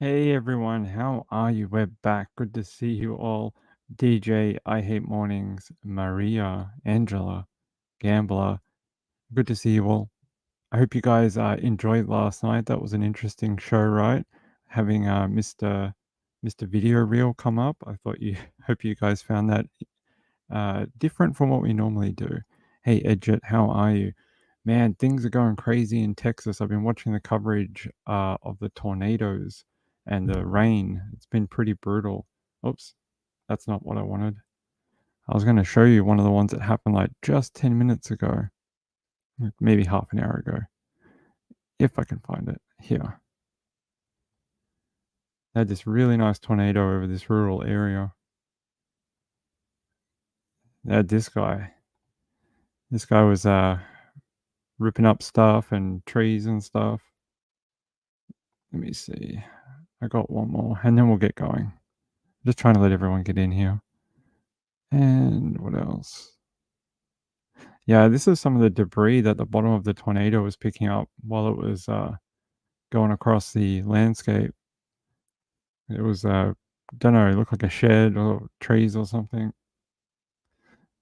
Hey everyone, how are you? We're back. Good to see you all. DJ, I Hate Mornings, Maria, Angela, Gambler. Good to see you all. I hope you guys enjoyed last night. That was an interesting show, right? Having Mr. Video Reel come up. I thought you hope you guys found that different from what we normally do. Hey Edget, how are you? Man, things are going crazy in Texas. I've been watching the coverage of the tornadoes and the rain. It's been pretty brutal. Oops, that's not what I wanted. I was going to show you one of the ones that happened like just 10 minutes ago, maybe half an hour ago, if I can find it. Here. They had this really nice tornado over this rural area. They had this guy. This guy was ripping up stuff and trees and stuff. Let me see. I got one more, and then we'll get going. Just trying to let everyone get in here. And what else? Yeah, this is some of the debris that the bottom of the tornado was picking up while it was going across the landscape. It was, don't know, it looked like a shed or trees or something.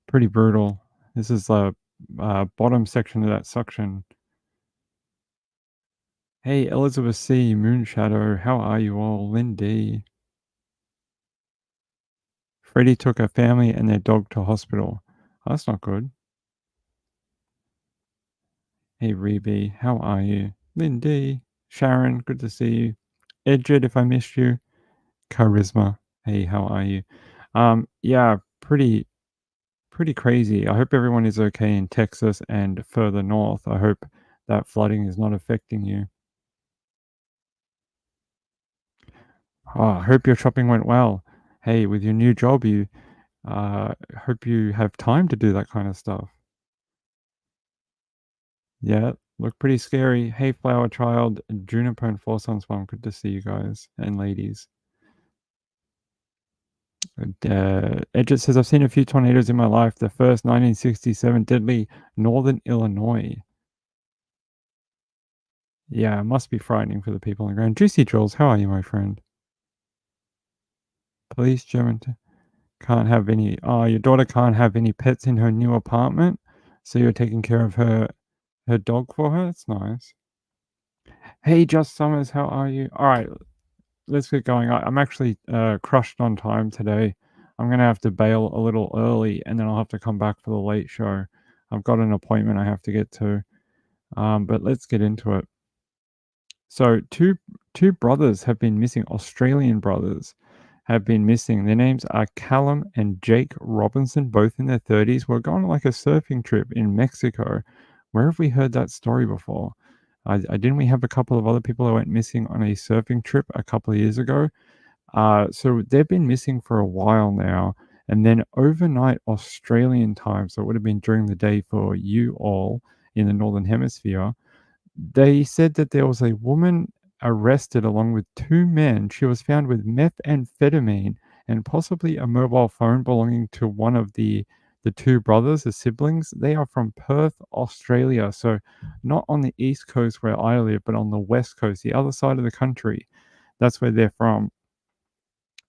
Pretty brutal. This is the bottom section of that suction. Hey, Elizabeth C, Moonshadow, how are you all? Lynn D. Freddie took a family and their dog to hospital. Oh, that's not good. Hey, Reby, how are you? Lindy, Sharon, good to see you. Edged, if I missed you. Charisma, hey, how are you? Yeah, pretty crazy. I hope everyone is okay in Texas and further north. I hope that flooding is not affecting you. Oh, I hope your shopping went well. Hey, with your new job, you hope you have time to do that kind of stuff. Yeah, look pretty scary. Hey, Flower Child, Juniper and Four Sons Mom, good to see you guys and ladies. Edget says, I've seen a few tornadoes in my life. The first 1967 deadly northern Illinois. Yeah, it must be frightening for the people on the ground. Juicy Jules, how are you, my friend? Police German can't have any. Oh, your daughter can't have any pets in her new apartment, so you're taking care of her dog for her. That's nice. Hey, Just Summers, how are you? All right, let's get going. I'm actually crushed on time today. I'm gonna have to bail a little early, and then I'll have to come back for the late show. I've got an appointment I have to get to. But let's get into it. So two brothers have been missing. Australian brothers have been missing. Their names are Callum and Jake Robinson, both in their 30s. We're going on like a surfing trip in Mexico. Where have we heard that story before? I didn't we have a couple of other people that went missing on a surfing trip a couple of years ago? So they've been missing for a while now. And then overnight Australian time, so it would have been during the day for you all in the Northern Hemisphere, they said that there was a woman arrested along with two men. She was found with methamphetamine and possibly a mobile phone belonging to one of the two brothers, the siblings. They are from Perth, Australia. So not on the east coast where I live, but on the west coast, the other side of the country. That's where they're from.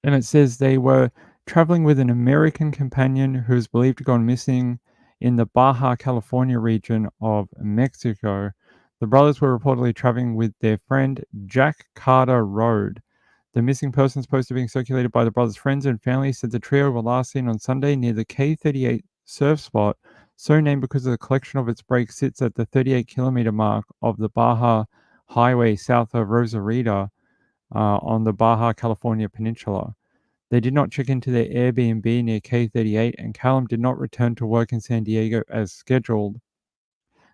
And it says they were traveling with an American companion who is believed to have gone missing in the Baja California region of Mexico. The brothers were reportedly traveling with their friend Jack Carter Road. The missing persons poster being circulated by the brothers' friends and family said the trio were last seen on Sunday near the K38 surf spot, so named because of the collection of its breaks sits at the 38-kilometer mark of the Baja Highway south of Rosarita on the Baja California Peninsula. They did not check into their Airbnb near K38, and Callum did not return to work in San Diego as scheduled.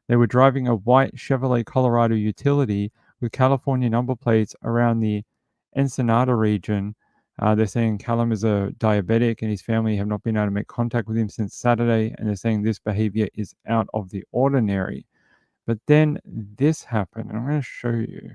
They were driving a white Chevrolet Colorado utility with California number plates around the Ensenada region. They're saying Callum is a diabetic and his family have not been able to make contact with him since Saturday, and they're saying this behavior is out of the ordinary. But then this happened, and I'm going to show you.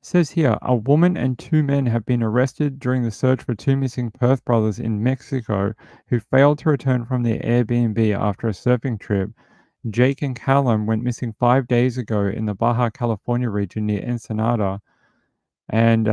It says here, a woman and two men have been arrested during the search for two missing Perth brothers in Mexico who failed to return from their Airbnb after a surfing trip Jake and Callum went missing 5 days ago in the Baja California region near Ensenada. And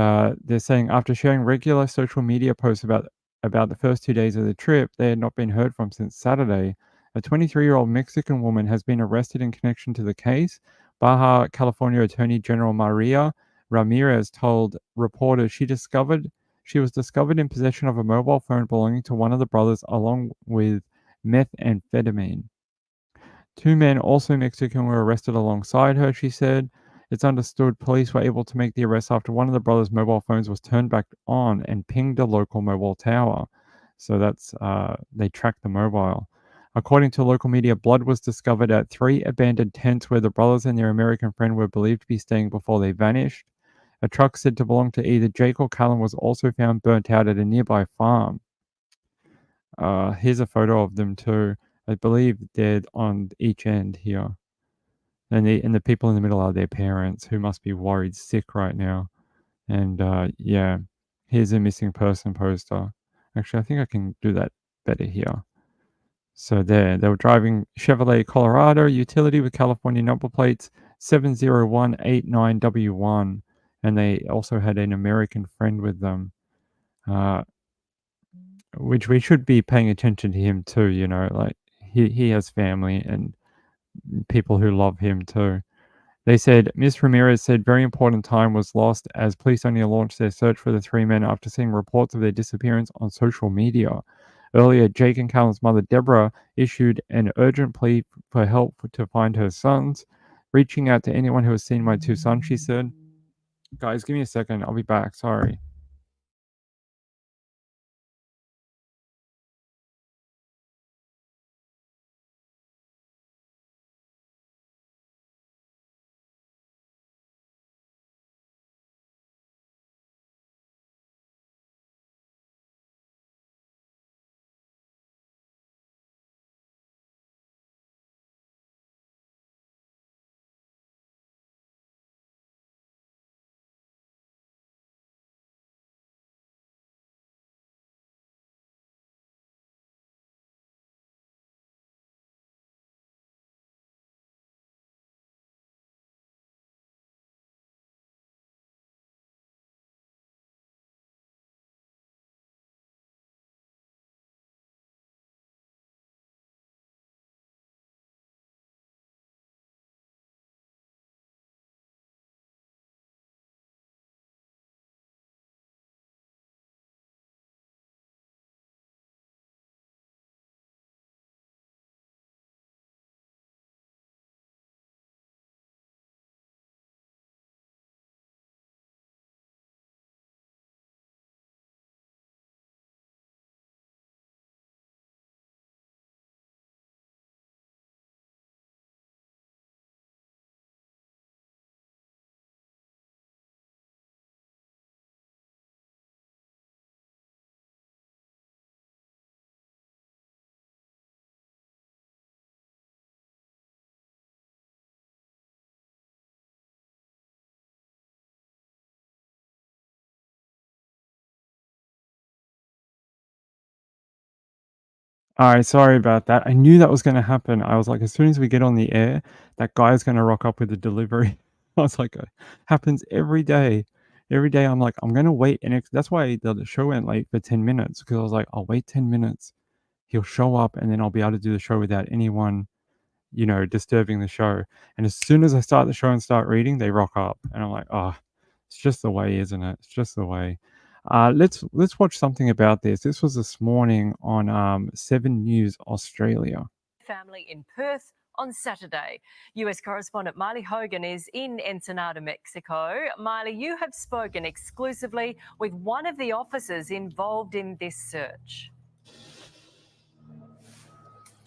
they're saying after sharing regular social media posts about the first 2 days of the trip, they had not been heard from since Saturday. A 23-year-old Mexican woman has been arrested in connection to the case. Baja California Attorney General Maria Ramirez told reporters she was discovered in possession of a mobile phone belonging to one of the brothers along with methamphetamine. 2 men, also Mexican, were arrested alongside her, she said. It's understood police were able to make the arrest after one of the brothers' mobile phones was turned back on and pinged a local mobile tower. So that's, they tracked the mobile. According to local media, blood was discovered at 3 abandoned tents where the brothers and their American friend were believed to be staying before they vanished. A truck said to belong to either Jake or Callum was also found burnt out at a nearby farm. Here's a photo of them too. I believe they're on each end here. And the people in the middle are their parents who must be worried sick right now. And yeah, here's a missing person poster. Actually, I think I can do that better here. So there, they were driving Chevrolet Colorado utility with California number plates 70189W1. And they also had an American friend with them, which we should be paying attention to him too, you know, like he has family and people who love him too. They said Ms. Ramirez said very important time was lost as police only launched their search for the 3 men after seeing reports of their disappearance on social media. Earlier, Jake and Callum's mother, Deborah, issued an urgent plea for help to find her sons. Reaching out to anyone who has seen my 2 sons, she said. Guys, give me a second. I'll be back. Sorry. Alright, sorry about that. I knew that was gonna happen. I was like, as soon as we get on the air, that guy's gonna rock up with the delivery. I was like, happens every day. Every day I'm like, I'm gonna wait, and that's why the show went late for 10 minutes because I was like, I'll wait 10 minutes. He'll show up, and then I'll be able to do the show without anyone, you know, disturbing the show. And as soon as I start the show and start reading, they rock up, and I'm like, oh, it's just the way, isn't it? It's just the way. Let's watch something about this. This was this morning on 7 News Australia. Family in Perth on Saturday. US correspondent Miley Hogan is in Ensenada, Mexico. Miley, you have spoken exclusively with one of the officers involved in this search.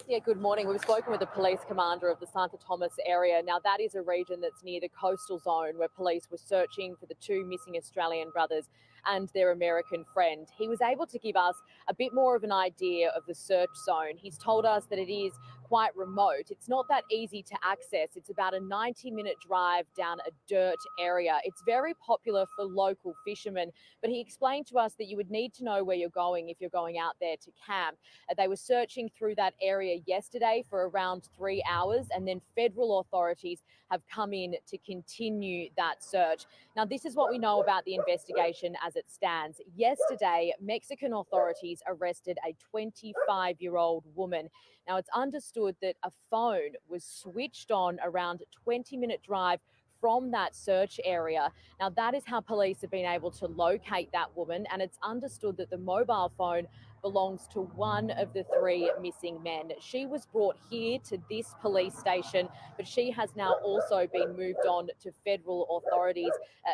Yeah, good morning. We've spoken with the police commander of the Santa Thomas area. Now, that is a region that's near the coastal zone where police were searching for the 2 missing Australian brothers. and their American friend. He was able to give us a bit more of an idea of the search zone. He's told us that it is quite remote. It's not that easy to access. It's about a 90-minute drive down a dirt area. It's very popular for local fishermen, but he explained to us that you would need to know where you're going if you're going out there to camp. They were searching through that area yesterday for around 3 hours, and then federal authorities have come in to continue that search. Now, this is what we know about the investigation as it stands. Yesterday, Mexican authorities arrested a 25-year-old woman. Now, it's understood that a phone was switched on around a 20-minute drive from that search area. Now, that is how police have been able to locate that woman, and it's understood that the mobile phone belongs to one of the 3 missing men. She was brought here to this police station, but she has now also been moved on to federal authorities,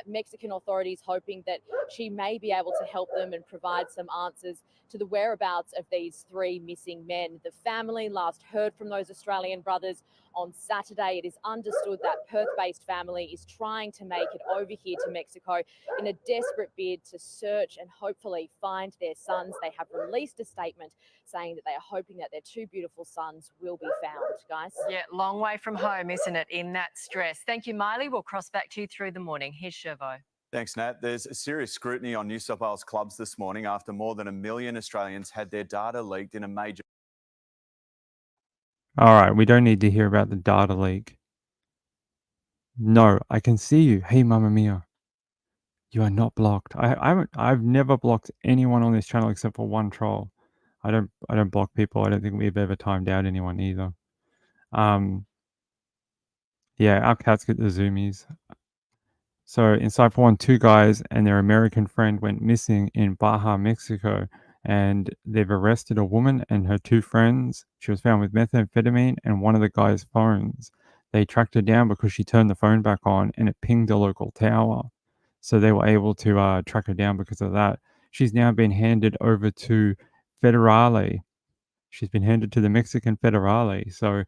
Mexican authorities, hoping that she may be able to help them and provide some answers to the whereabouts of these 3 missing men. The family last heard from those Australian brothers on Saturday. It is understood that Perth-based family is trying to make it over here to Mexico in a desperate bid to search and hopefully find their sons. They have released a statement saying that they are hoping that their 2 beautiful sons will be found, guys. Yeah, long way from home, isn't it, in that stress? Thank you, Miley. We'll cross back to you through the morning. Here's Chervo. Thanks, Nat. There's a serious scrutiny on New South Wales clubs this morning after more than 1 million Australians had their data leaked in a major... All right, we don't need to hear about the data leak. No, I can see you. Hey, Mamma Mia. You are not blocked. I've never blocked anyone on this channel except for one troll. I don't block people. I don't think we've ever timed out anyone either. Yeah, our cats get the zoomies. So in Cypher 1, 2 guys and their American friend went missing in Baja, Mexico, and they've arrested a woman and her 2 friends. She was found with methamphetamine and one of the guys' phones. They tracked her down because she turned the phone back on and it pinged a local tower. So they were able to track her down because of that. She's now been handed over to Federale. She's been handed to the Mexican Federale. So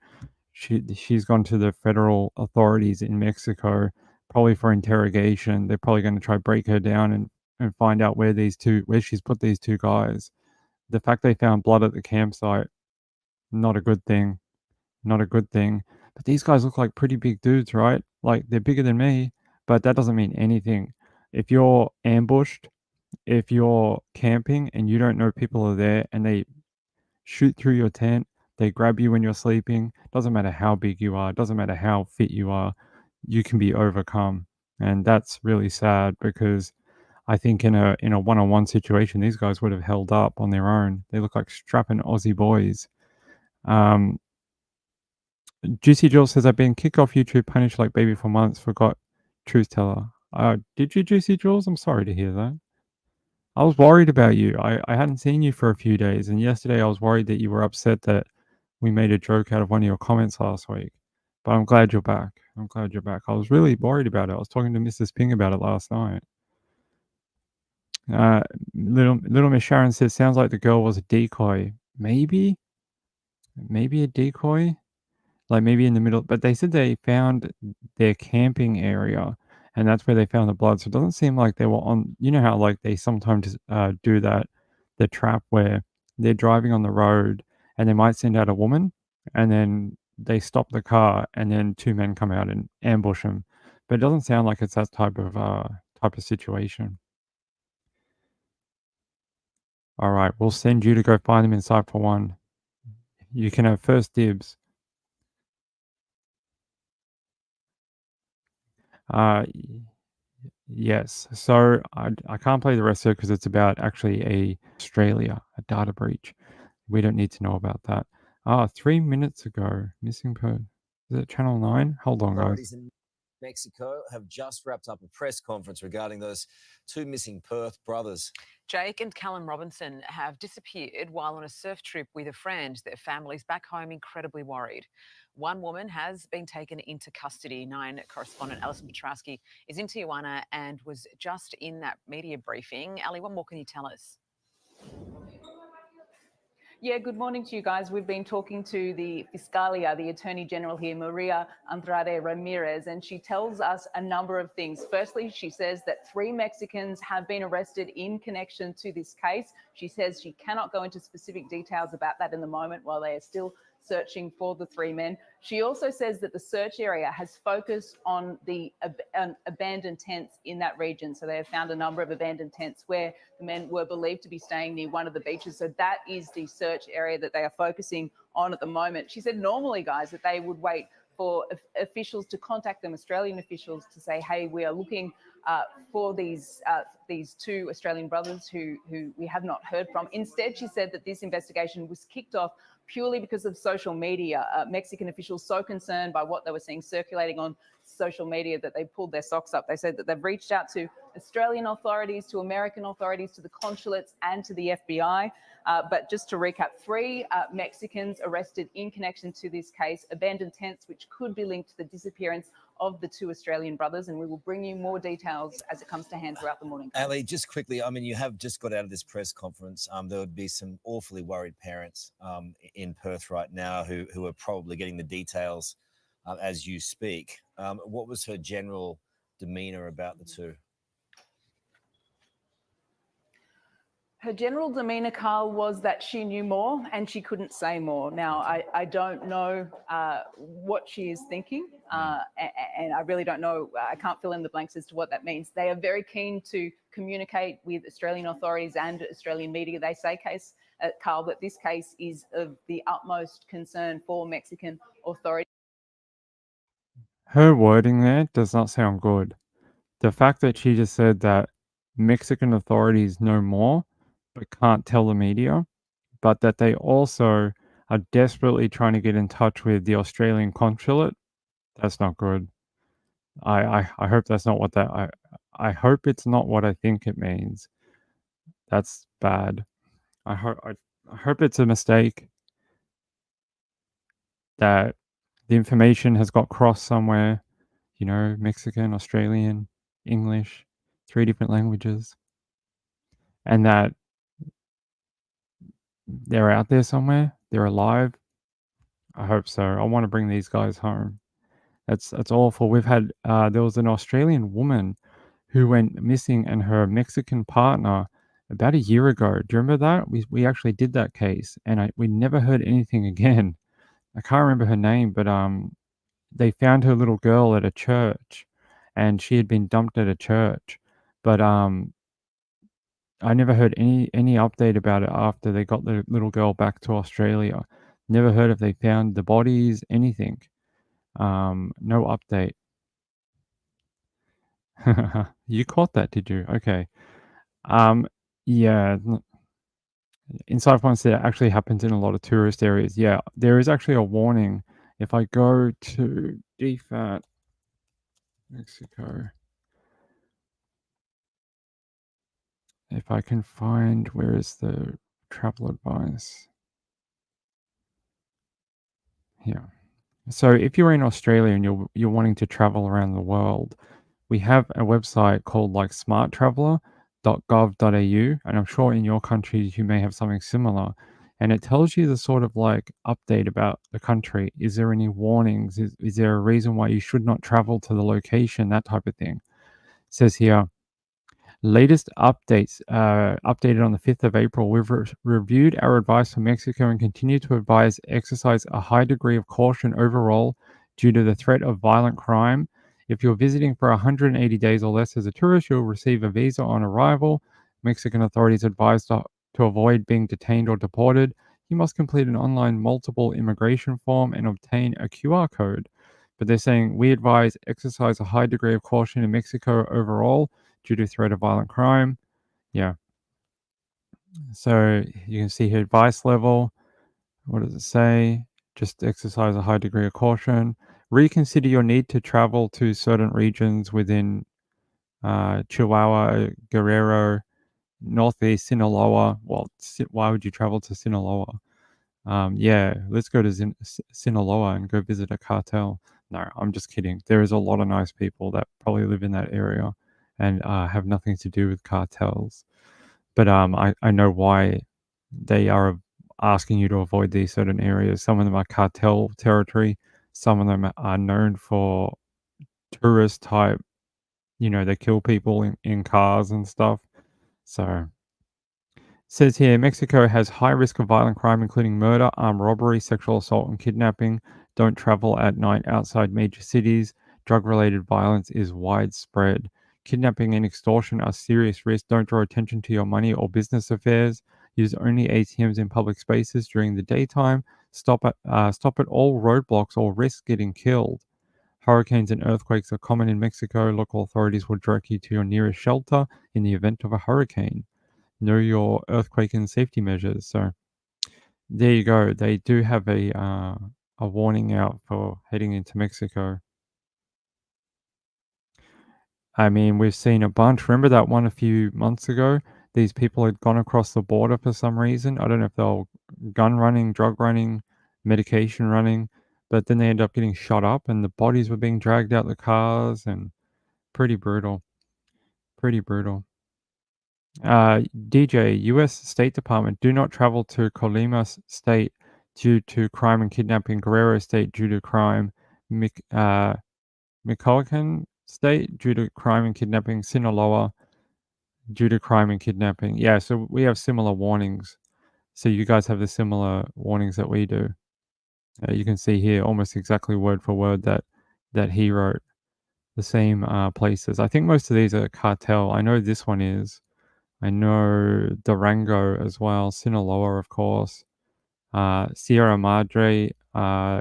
she's gone to the federal authorities in Mexico, probably for interrogation. They're probably going to try break her down and find out where she's put these 2 guys. The fact they found blood at the campsite, not a good thing. Not a good thing. But these guys look like pretty big dudes, right? Like, they're bigger than me, but that doesn't mean anything. If you're ambushed, if you're camping and you don't know people are there and they shoot through your tent, they grab you when you're sleeping, doesn't matter how big you are, doesn't matter how fit you are, you can be overcome. And that's really sad because I think in a one-on-one situation, these guys would have held up on their own. They look like strapping Aussie boys. Juicy Jill says, I've been kicked off YouTube, punished like baby for months, forgot truth teller. Did you, Juicy Jules? I'm sorry to hear that. I was worried about you. I hadn't seen you for a few days, and yesterday I was worried that you were upset that we made a joke out of one of your comments last week. But I'm glad you're back. I'm glad you're back. I was really worried about it. I was talking to Mrs. Ping about it last night. Little Miss Sharon says, sounds like the girl was a decoy. Maybe a decoy? Like maybe in the middle, but they said they found their camping area and that's where they found the blood. So it doesn't seem like they were on, you know how like they sometimes do that, the trap where they're driving on the road and they might send out a woman and then they stop the car and then 2 men come out and ambush them. But it doesn't sound like it's that type of situation. All right, we'll send you to go find them in Cypher 1. You can have first dibs. Yes. So I can't play the rest of it because it's about actually Australia, a data breach. We don't need to know about that. 3 minutes ago, missing per. Is it Channel 9? Hold on, guys. Authorities in Mexico have just wrapped up a press conference regarding those 2 missing Perth brothers. Jake and Callum Robinson have disappeared while on a surf trip with a friend. Their families back home incredibly worried. One woman has been taken into custody. 9 correspondent Alison Petrowski is in Tijuana and was just in that media briefing. Ali, what more can you tell us? Yeah, good morning to you guys. We've been talking to the Fiscalia, the Attorney General here, Maria Andrade Ramirez, and she tells us a number of things. Firstly, she says that 3 Mexicans have been arrested in connection to this case. She says she cannot go into specific details about that in the moment while they are still searching for the 3 men. She also says that the search area has focused on the abandoned tents in that region. So they have found a number of abandoned tents where the men were believed to be staying near one of the beaches. So that is the search area that they are focusing on at the moment. She said normally, guys, that they would wait for officials to contact them, Australian officials, to say, hey, we are looking for these 2 Australian brothers who we have not heard from. Instead, she said that this investigation was kicked off purely because of social media. Mexican officials so concerned by what they were seeing circulating on social media that they pulled their socks up. They said that they've reached out to Australian authorities, to American authorities, to the consulates and to the FBI. But just to recap, 3 Mexicans arrested in connection to this case, abandoned tents which could be linked to the disappearance of the 2 Australian brothers, and we will bring you more details as it comes to hand throughout the morning. Ali, just quickly, I mean, you have just got out of this press conference. There would be some awfully worried parents in Perth right now who are probably getting the details as you speak. What was her general demeanour about the 2? Her general demeanour, Carl, was that she knew more and she couldn't say more. Now, I don't know what she is thinking, and I really don't know. I can't fill in the blanks as to what that means. They are very keen to communicate with Australian authorities and Australian media. They say, Carl, that this case is of the utmost concern for Mexican authorities. Her wording there does not sound good. The fact that she just said that Mexican authorities know more but can't tell the media, but that they also are desperately trying to get in touch with the Australian consulate, that's not good. I hope that's not what that I hope it's not what I think it means. That's bad. I hope it's a mistake that the information has got crossed somewhere, you know, Mexican, Australian, English, 3 different languages, and that they're out there somewhere, they're alive. I hope so. I want to bring these guys home. That's awful. We've had there was an Australian woman who went missing and her Mexican partner about a year ago. Do you remember that? We actually did that case, and we never heard anything again. I can't remember her name, but they found her little girl at a church, and she had been dumped at a church. But I never heard any update about it after they got the little girl back to Australia. Never heard if they found the bodies, anything. No update. You caught that, did you? Okay. Yeah. Inside points that actually happens in a lot of tourist areas. Yeah, there is actually a warning. If I go to DFAT Mexico, if I can find where is the travel advice here. So if you're in Australia and you're wanting to travel around the world, we have a website called like smarttraveler.gov.au, and I'm sure in your countries you may have something similar. And it tells you the sort of like update about the country. Is there any warnings? Is there a reason why you should not travel to the location? That type of thing. It says here, latest updates, updated on the 5th of April. We've reviewed our advice for Mexico and continue to advise exercise a high degree of caution overall due to the threat of violent crime. If you're visiting for 180 days or less as a tourist, you'll receive a visa on arrival. Mexican authorities advise to avoid being detained or deported. You must complete an online multiple immigration form and obtain a QR code. But they're saying we advise exercise a high degree of caution in Mexico overall due to threat of violent crime. Yeah. So you can see here advice level. What does it say? Just exercise a high degree of caution. Reconsider your need to travel to certain regions within Chihuahua, Guerrero, Northeast Sinaloa. Well, why would you travel to Sinaloa? Yeah, let's go to Sinaloa and go visit a cartel. No, I'm just kidding. There is a lot of nice people that probably live in that area and have nothing to do with cartels. But I know why they are asking you to avoid these certain areas. Some of them are cartel territory. Some of them are known for tourist type, they kill people in cars and stuff. So says here, Mexico has high risk of violent crime, including murder, armed robbery, sexual assault, and kidnapping. Don't travel at night outside major cities. Drug-related violence is widespread. Kidnapping and extortion are serious risks. Don't draw attention to your money or business affairs. Use only ATMs in public spaces during the daytime. Stop at all roadblocks or risk getting killed. Hurricanes and earthquakes are common in Mexico. Local authorities will direct you to your nearest shelter in the event of a hurricane. Know your earthquake and safety measures. So there you go. They do have a warning out for heading into Mexico. I mean, we've seen a bunch. Remember that one a few months ago? These people had gone across the border for some reason. I don't know if they were gun running, drug running, medication running, but then they ended up getting shot up and the bodies were being dragged out the cars, and pretty brutal. Pretty brutal. DJ, U.S. State Department, do not travel to Colima State due to crime and kidnapping. Guerrero State due to crime. Michoacan State due to crime and kidnapping. Sinaloa due to crime and kidnapping. Yeah, so we have similar warnings. So you guys have the similar warnings that we do. You can see here almost exactly word for word that he wrote. The same places. I think most of these are cartel. I know this one is. I know Durango as well, Sinaloa, of course. Sierra Madre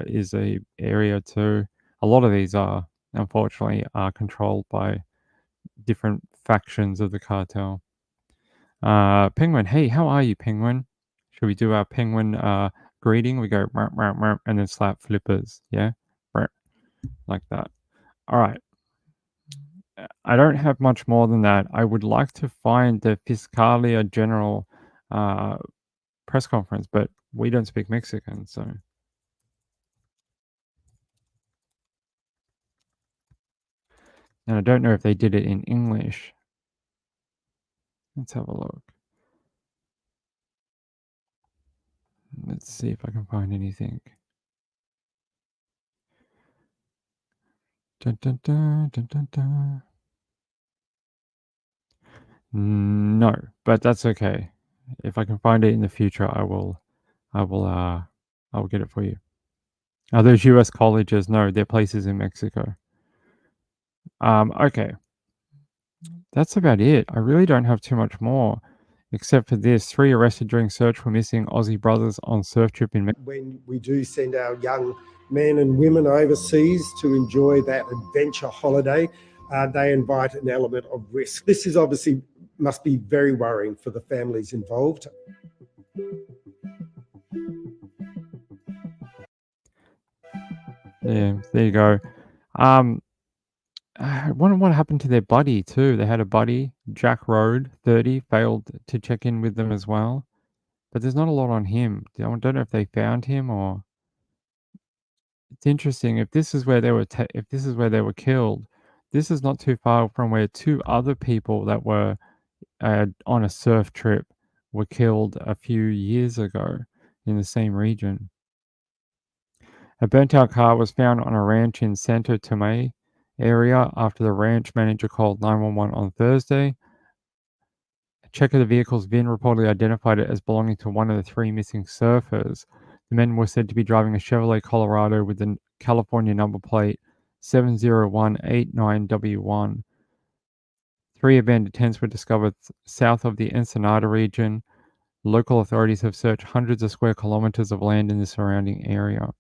is a area too. A lot of these are, unfortunately, controlled by different factions of the cartel. Penguin, hey, how are you, Penguin? Should we do our Penguin greeting? We go, "Meow, meow, meow," and then slap flippers, yeah? Like that. All right. I don't have much more than that. I would like to find the Fiscalia General press conference, but we don't speak Mexican, so. And I don't know if they did it in English. Let's have a look. Let's see if I can find anything. Dun, dun, dun, dun, dun, dun. No, but that's okay. If I can find it in the future, I will get it for you. Are those US colleges? No, they're places in Mexico. Okay. That's about it. I really don't have too much more, except for this. 3 arrested during search for missing Aussie brothers on surf trip in Mexico. When we do send our young men and women overseas to enjoy that adventure holiday, they invite an element of risk. This is obviously must be very worrying for the families involved. Yeah, there you go. I wonder what happened to their buddy too. They had a buddy, Jack Road, 30, failed to check in with them as well. But there's not a lot on him. I don't know if they found him or. It's interesting. If this is where they were, if this is where they were killed, this is not too far from where 2 other people that were on a surf trip were killed a few years ago in the same region. A burnt-out car was found on a ranch in Santo Tome area after the ranch manager called 911 on Thursday. A check of the vehicle's VIN reportedly identified it as belonging to one of the 3 missing surfers. The men were said to be driving a Chevrolet Colorado with the California number plate 70189W1. 3 abandoned tents were discovered south of the Ensenada region. Local authorities have searched hundreds of square kilometers of land in the surrounding area.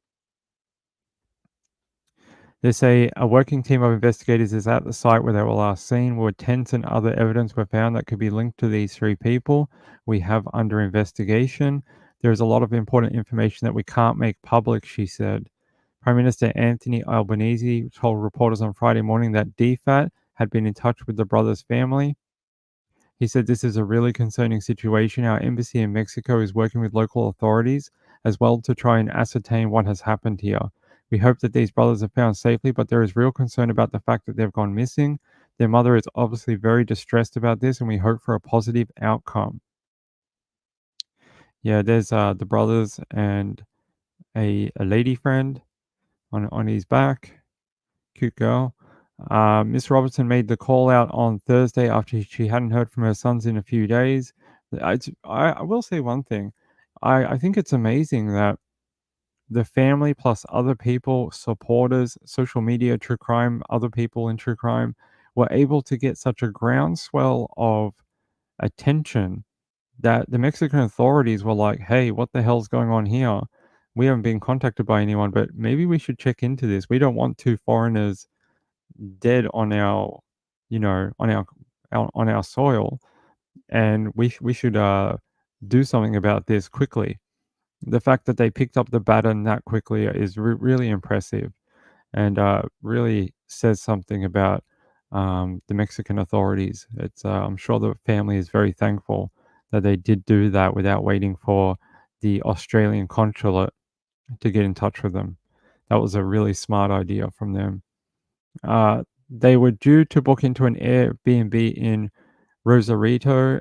They say a working team of investigators is at the site where they were last seen, where tents and other evidence were found that could be linked to these 3 people. We have under investigation. There is a lot of important information that we can't make public, she said. Prime Minister Anthony Albanese told reporters on Friday morning that DFAT had been in touch with the brothers' family. He said this is a really concerning situation. Our embassy in Mexico is working with local authorities as well to try and ascertain what has happened here. We hope that these brothers are found safely, but there is real concern about the fact that they've gone missing. Their mother is obviously very distressed about this, and we hope for a positive outcome. Yeah, there's the brothers and a lady friend on his back. Cute girl. Miss Robertson made the call out on Thursday after she hadn't heard from her sons in a few days. I will say one thing. I think it's amazing that the family plus other people, supporters, social media, true crime, other people in true crime were able to get such a groundswell of attention that the Mexican authorities were like, hey, what the hell's going on here? We haven't been contacted by anyone, but maybe we should check into this. We don't want two foreigners dead on our, on our soil, and we should do something about this quickly. The fact that they picked up the baton that quickly is really impressive, and really says something about the Mexican authorities. It's I'm sure the family is very thankful that they did do that without waiting for the Australian consulate to get in touch with them. That was a really smart idea from them. They were due to book into an Airbnb in Rosarito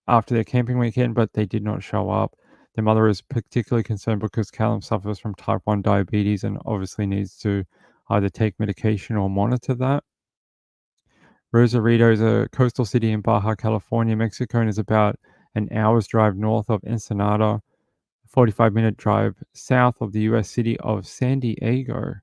after their camping weekend, but they did not show up. Their mother is particularly concerned because Callum suffers from type 1 diabetes and obviously needs to either take medication or monitor that. Rosarito is a coastal city in Baja California, Mexico, and is about an hour's drive north of Ensenada, 45-minute drive south of the US city of San Diego.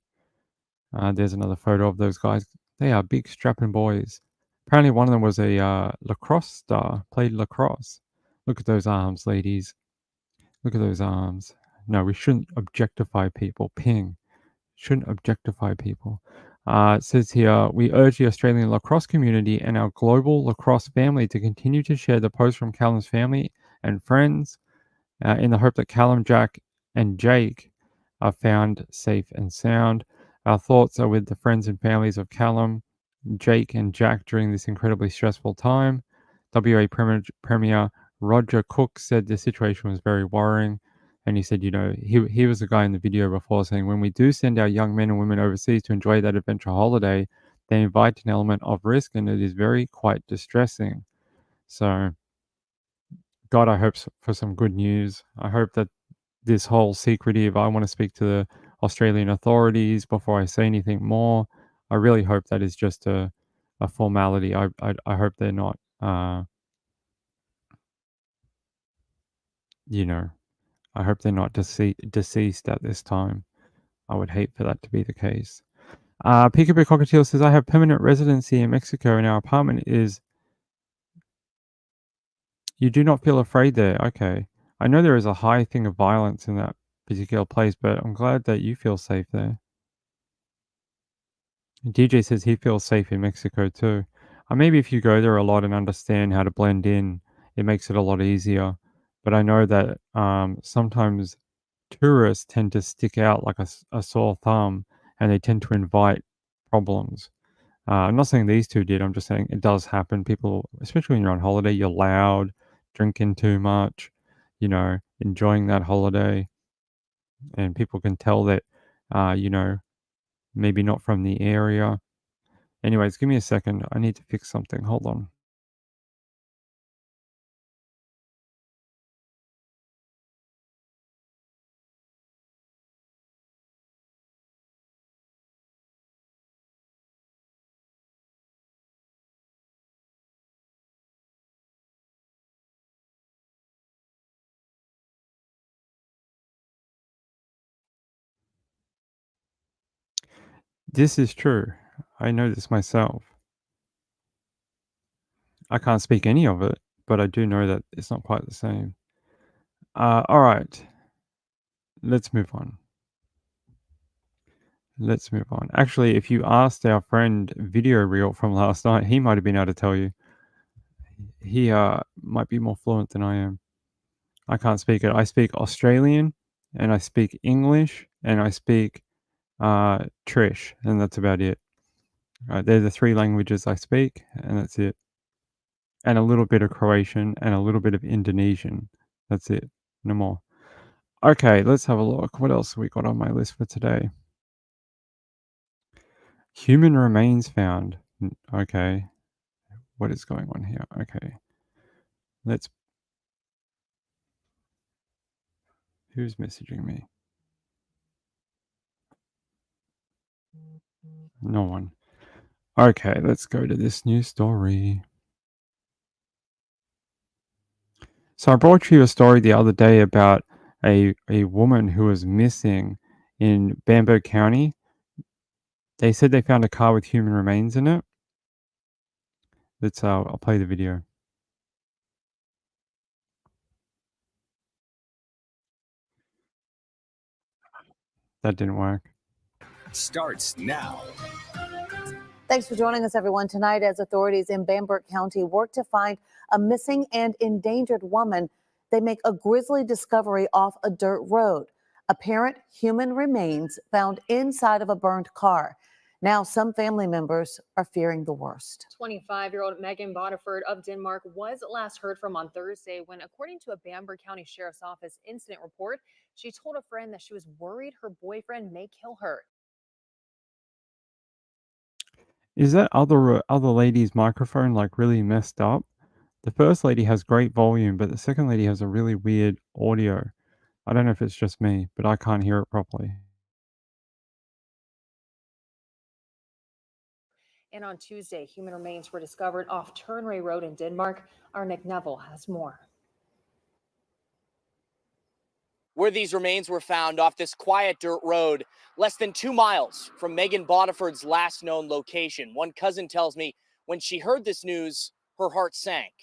There's another photo of those guys. They are big strapping boys. Apparently one of them was a lacrosse star, played lacrosse. Look at those arms, ladies. Look at those arms. No, we shouldn't objectify people. Ping. Shouldn't objectify people. It says here, we urge the Australian lacrosse community and our global lacrosse family to continue to share the post from Callum's family and friends in the hope that Callum, Jack, and Jake are found safe and sound. Our thoughts are with the friends and families of Callum, Jake, and Jack during this incredibly stressful time. WA Premier Roger Cook said the situation was very worrying. And he said, he was the guy in the video before saying, when we do send our young men and women overseas to enjoy that adventure holiday, they invite an element of risk, and it is very quite distressing. So, God, I hope for some good news. I hope that this whole secretive, I want to speak to the Australian authorities before I say anything more. I really hope that is just a formality. I hope they're not, I hope they're not deceased at this time. I would hate for that to be the case. Peekaboo Cockatiel says, I have permanent residency in Mexico and our apartment is... You do not feel afraid there. Okay. I know there is a high thing of violence in that particular place, but I'm glad that you feel safe there. DJ says he feels safe in Mexico too. Maybe if you go there a lot and understand how to blend in, it makes it a lot easier. But I know that sometimes tourists tend to stick out like a sore thumb, and they tend to invite problems. I'm not saying these two did. I'm just saying it does happen. People, especially when you're on holiday, you're loud, drinking too much, enjoying that holiday, and people can tell that, maybe not from the area. Anyways, give me a second. I need to fix something. Hold on. This is true. I know this myself. I can't speak any of it, but I do know that it's not quite the same. All right. Let's move on. Let's move on. Actually, if you asked our friend Video Reel from last night, he might have been able to tell you. He might be more fluent than I am. I can't speak it. I speak Australian, and I speak English, and I speak Trish, and that's about it. They're the three languages I speak, and that's it. And a little bit of Croatian and a little bit of Indonesian. That's it. No more. Okay, let's have a look. What else have we got on my list for today? Human remains found. Okay. What is going on here? Okay. Let's Who's messaging me? No one. Okay, let's go to this new story. So I brought you a story the other day about a woman who was missing in Bamberg County. They said they found a car with human remains in it. Let's I'll play the video. That didn't work. Starts now. Thanks for joining us, everyone. Tonight, as authorities in Bamberg County work to find a missing and endangered woman, they make a grisly discovery off a dirt road. Apparent human remains found inside of a burned car. Now, some family members are fearing the worst. 25-year-old Megan Bodiford of Denmark was last heard from on Thursday when, according to a Bamberg County Sheriff's Office incident report, she told a friend that she was worried her boyfriend may kill her. Is that other lady's microphone like really messed up? The first lady has great volume, but the second lady has a really weird audio. I don't know if it's just me, but I can't hear it properly. And on Tuesday, human remains were discovered off Turnray Road in Denmark. Our Nick Neville has more. Where these remains were found off this quiet dirt road, less than 2 miles from Megan Bodiford's last known location. One cousin tells me when she heard this news, her heart sank.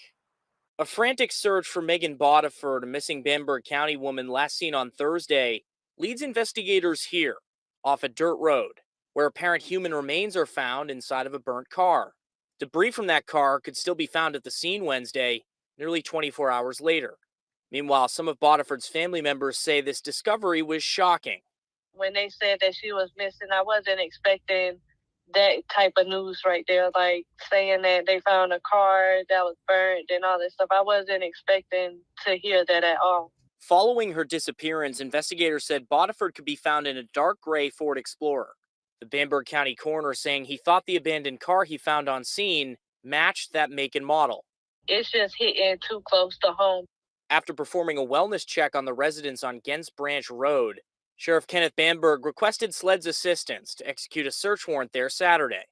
A frantic search for Megan Bodiford, a missing Bamberg County woman last seen on Thursday, leads investigators here, off a dirt road, where apparent human remains are found inside of a burnt car. Debris from that car could still be found at the scene Wednesday, nearly 24 hours later. Meanwhile, some of Bodiford's family members say this discovery was shocking. When they said that she was missing, I wasn't expecting that type of news right there, like saying that they found a car that was burnt and all this stuff. I wasn't expecting to hear that at all. Following her disappearance, investigators said Bodiford could be found in a dark gray Ford Explorer. The Bamberg County coroner saying he thought the abandoned car he found on scene matched that make and model. It's just hitting too close to home. After performing a wellness check on the residence on Gens Branch Road, Sheriff Kenneth Bamberg requested SLED's assistance to execute a search warrant there Saturday.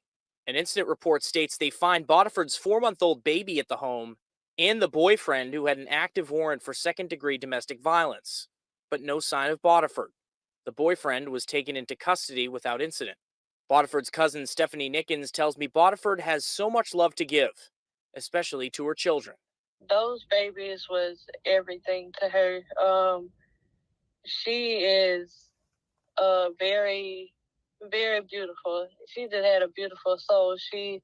An incident report states they find Bodiford's 4-month-old baby at the home and the boyfriend who had an active warrant for second-degree domestic violence, but no sign of Bodiford. The boyfriend was taken into custody without incident. Bodiford's cousin Stephanie Nickens tells me Bodiford has so much love to give, especially to her children. Those babies was everything to her. She is very, very beautiful. She just had a beautiful soul. She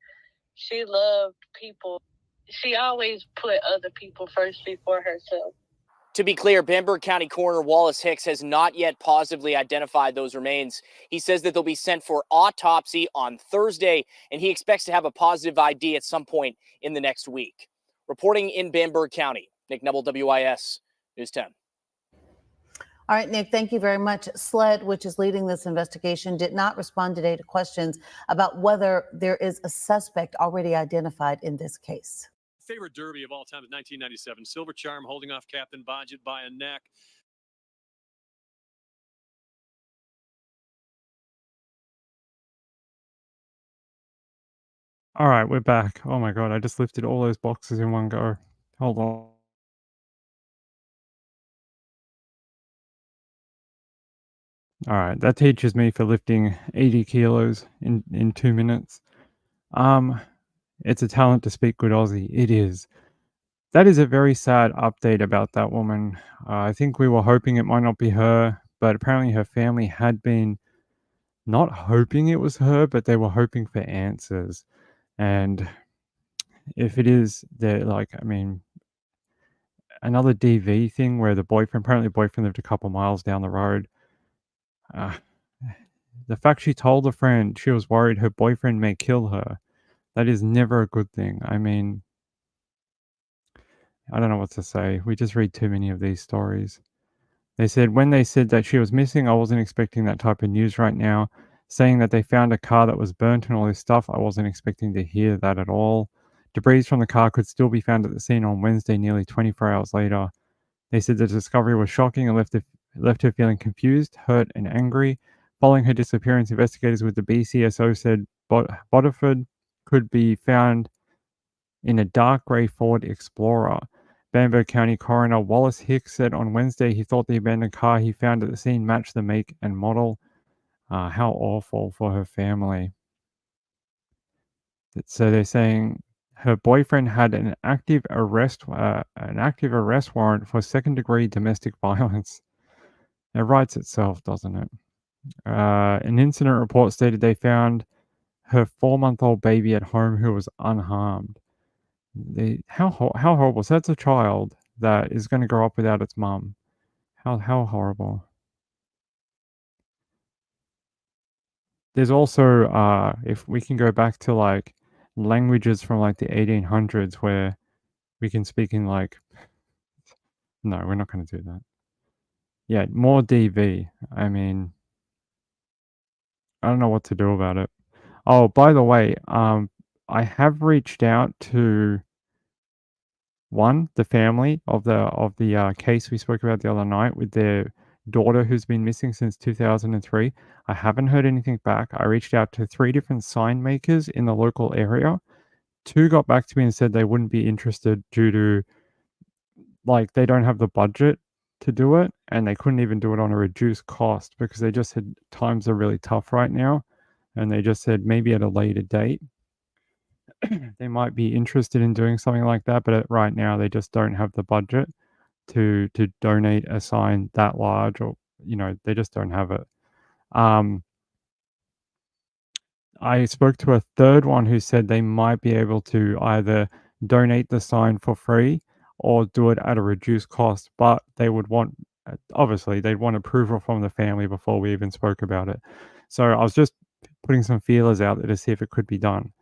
loved people. She always put other people first before herself. To be clear, Bamberg County Coroner Wallace Hicks has not yet positively identified those remains. He says that they'll be sent for autopsy on Thursday, and he expects to have a positive ID at some point in the next week. Reporting in Bamberg County, Nick Neville, WIS News 10. All right, Nick, thank you very much. SLED, which is leading this investigation, did not respond today to questions about whether there is a suspect already identified in this case. Favorite derby of all time is 1997. Silver Charm holding off Captain Bodgett by a neck. All right, we're back. Oh my god, I just lifted all those boxes in one go. Hold on. All right, that teaches me for lifting 80 kilos in 2 minutes. It's a talent to speak good Aussie. It is. That is a very sad update about that woman. I think we were hoping it might not be her, but apparently her family had been not hoping it was her, but they were hoping for answers. And if it is, they're like, I mean, another DV thing where apparently the boyfriend lived a couple miles down the road. The fact she told a friend she was worried her boyfriend may kill her, that is never a good thing. I mean, I don't know what to say. We just read too many of these stories. They said, when they said that she was missing, I wasn't expecting that type of news right now. Saying that they found a car that was burnt and all this stuff, I wasn't expecting to hear that at all. Debris from the car could still be found at the scene on Wednesday, nearly 24 hours later. They said the discovery was shocking and left It left her feeling confused, hurt, and angry. Following her disappearance, investigators with the BCSO said Bodiford could be found in a dark grey Ford Explorer. Bamberg County Coroner Wallace Hicks said on Wednesday he thought the abandoned car he found at the scene matched the make and model. How awful for her family. So they're saying her boyfriend had an active arrest warrant for second-degree domestic violence. It writes itself, doesn't it? An incident report stated they found her 4-month-old baby at home who was unharmed. How horrible. So that's a child that is going to grow up without its mum. How horrible. There's also, if we can go back to like languages from like the 1800s where we can speak in like, no, we're not going to do that. Yeah, more DV. I mean, I don't know what to do about it. Oh, by the way, I have reached out to the family of the case we spoke about the other night with their daughter who's been missing since 2003. I haven't heard anything back. I reached out to 3 different sign makers in the local area. 2 got back to me and said they wouldn't be interested due to, like, they don't have the budget to do it, and they couldn't even do it on a reduced cost because they just said times are really tough right now, and they just said maybe at a later date they might be interested in doing something like that, but right now they just don't have the budget to donate a sign that large, or they just don't have it. I spoke to a third one who said they might be able to either donate the sign for free or do it at a reduced cost, but they would want, obviously, they'd want approval from the family before we even spoke about it. So I was just putting some feelers out there to see if it could be done.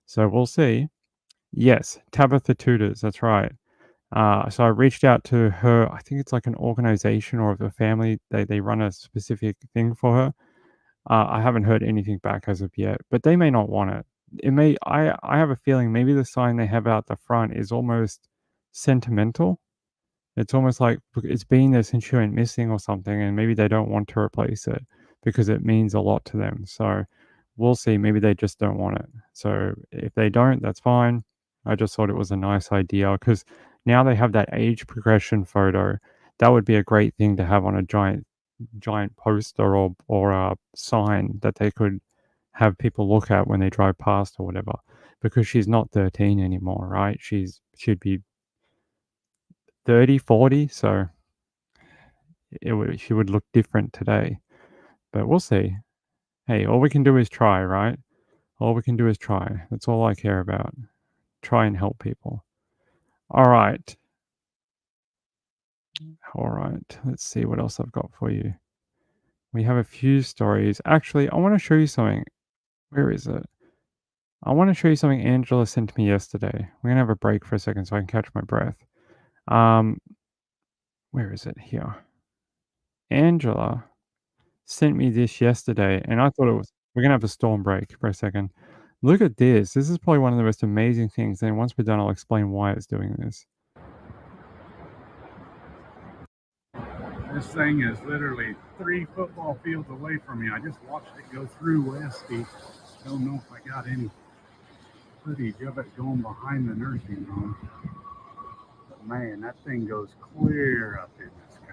So we'll see. Yes, Tabitha Tutors, that's right. So I reached out to her. I think it's like an organization or a family. They run a specific thing for her. I haven't heard anything back as of yet, but they may not want it. It may. I have a feeling maybe the sign they have out the front is almost sentimental. It's almost like it's been there since you went missing or something, and maybe they don't want to replace it because it means a lot to them. So we'll see. Maybe they just don't want it. So if they don't, that's fine. I just thought it was a nice idea because now they have that age progression photo. That would be a great thing to have on a giant poster or a sign that they could have people look at when they drive past or whatever. Because she's not 13 anymore, right? She'd be 30, 40, so she would look different today. But we'll see. Hey, all we can do is try, right? All we can do is try. That's all I care about. Try and help people. All right. All right. Let's see what else I've got for you. We have a few stories. Actually, I want to show you something. Where is it? I want to show you something Angela sent me yesterday. We're going to have a break for a second so I can catch my breath. Where is it? Here. Angela sent me this yesterday, and I thought we're going to have a storm break for a second. Look at this. This is probably one of the most amazing things. And once we're done, I'll explain why it's doing this. This thing is literally 3 football fields away from me. I just watched it go through Westy. Don't know if I got any footage of it going behind the nursing home. But man, that thing goes clear up in the sky.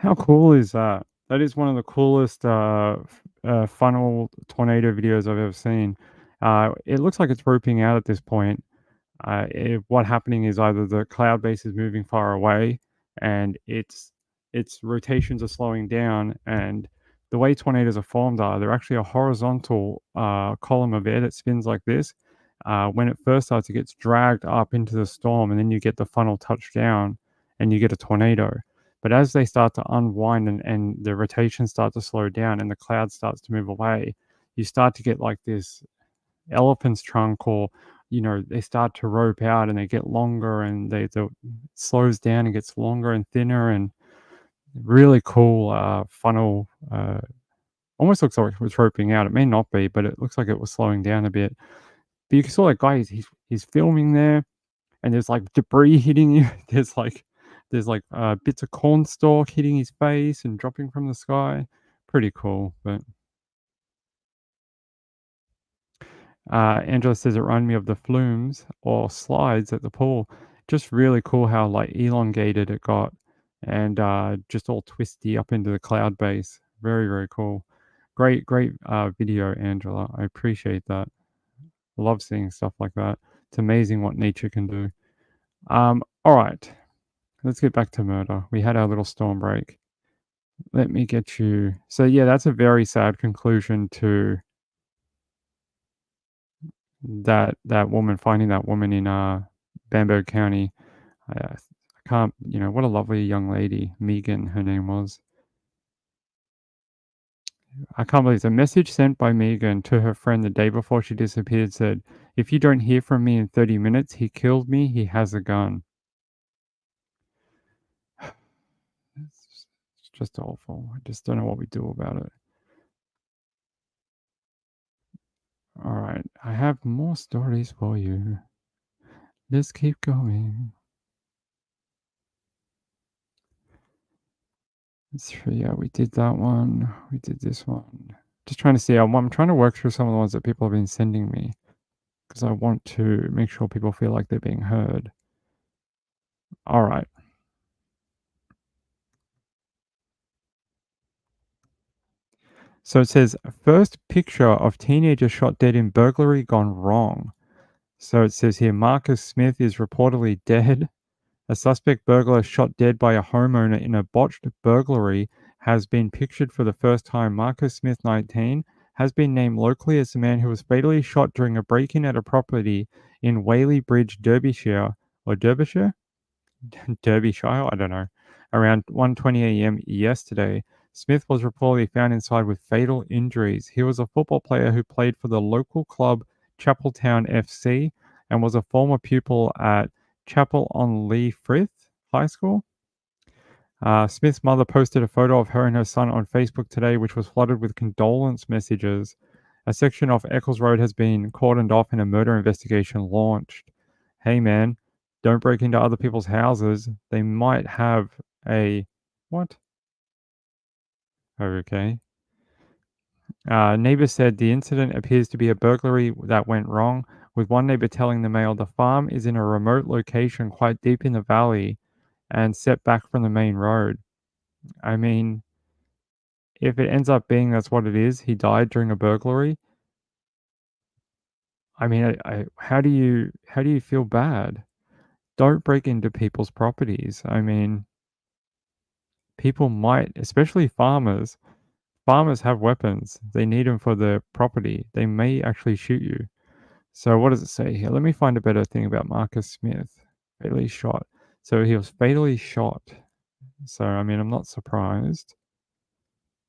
How cool is that? That is one of the coolest funnel tornado videos I've ever seen. It looks like it's roping out at this point. What happening is either the cloud base is moving far away and it's its rotations are slowing down, and the way tornadoes are formed they're actually a horizontal column of air that spins like this. When it first starts, it gets dragged up into the storm, and then you get the funnel touchdown, and you get a tornado. But as they start to unwind and the rotations start to slow down and the cloud starts to move away, you start to get like this elephant's trunk, or they start to rope out and they get longer, and it slows down and gets longer and thinner, and really cool funnel. Almost looks like it was roping out. It may not be, but it looks like it was slowing down a bit. But you saw that guy. He's filming there, and there's like debris hitting you. There's like bits of cornstalk hitting his face and dropping from the sky. Pretty cool. But Angela says it reminded me of the flumes or slides at the pool. Just really cool how like elongated it got, and just all twisty up into the cloud base. Very, very cool. Great video, Angela. I appreciate that. I love seeing stuff like that. It's amazing what nature can do. All right, let's get back to murder. We had our little storm break. Let me get you. So yeah, that's a very sad conclusion to that woman, finding that woman in Bamberg County. I can't, what a lovely young lady. Megan, her name was. I can't believe a message sent by Megan to her friend the day before she disappeared said, "If you don't hear from me in 30 minutes, he killed me. He has a gun." It's just awful. I just don't know what we do about it. All right, I have more stories for you. Let's keep going. Yeah, we did that one. We did this one. Just trying to see. I'm trying to work through some of the ones that people have been sending me, because I want to make sure people feel like they're being heard. All right. So it says, first picture of teenager shot dead in burglary gone wrong. So it says here, Marcus Smith is reportedly dead. A suspect burglar shot dead by a homeowner in a botched burglary has been pictured for the first time. Marcus Smith, 19, has been named locally as the man who was fatally shot during a break-in at a property in Whaley Bridge, Derbyshire, or Derbyshire? Derbyshire, I don't know. Around 1:20 a.m. yesterday, Smith was reportedly found inside with fatal injuries. He was a football player who played for the local club Chapeltown FC and was a former pupil at Chapel-on-Lee Frith High School. Smith's mother posted a photo of her and her son on Facebook today, which was flooded with condolence messages. A section of Eccles Road has been cordoned off and a murder investigation launched. Hey man, don't break into other people's houses. They might have a... What? Okay. Neighbors said the incident appears to be a burglary that went wrong, with one neighbor telling the Mail the farm is in a remote location quite deep in the valley and set back from the main road. I mean, if it ends up being that's what it is, he died during a burglary. I mean, how do you feel bad? Don't break into people's properties. I mean, people might, especially farmers. Farmers have weapons. They need them for their property. They may actually shoot you. So what does it say here? Let me find a better thing about Marcus Smith. Fatally shot. So he was fatally shot. So, I mean, I'm not surprised.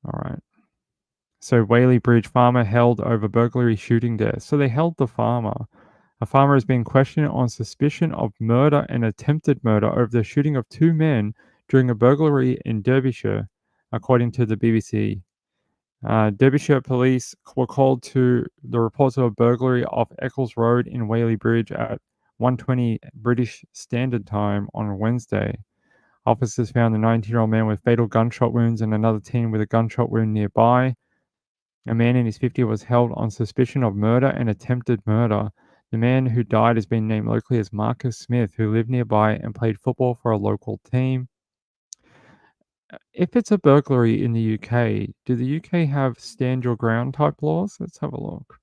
All right. So Whaley Bridge farmer held over burglary shooting death. So they held the farmer. A farmer is being questioned on suspicion of murder and attempted murder over the shooting of two men during a burglary in Derbyshire, according to the BBC. Derbyshire police were called to the reports of a burglary off Eccles Road in Whaley Bridge at 1:20 British Standard Time on Wednesday. Officers found the 19-year-old man with fatal gunshot wounds and another teen with a gunshot wound nearby. A man in his 50s was held on suspicion of murder and attempted murder. The man who died has been named locally as Marcus Smith, who lived nearby and played football for a local team. If it's a burglary in the UK, do the UK have stand your ground type laws? Let's have a look.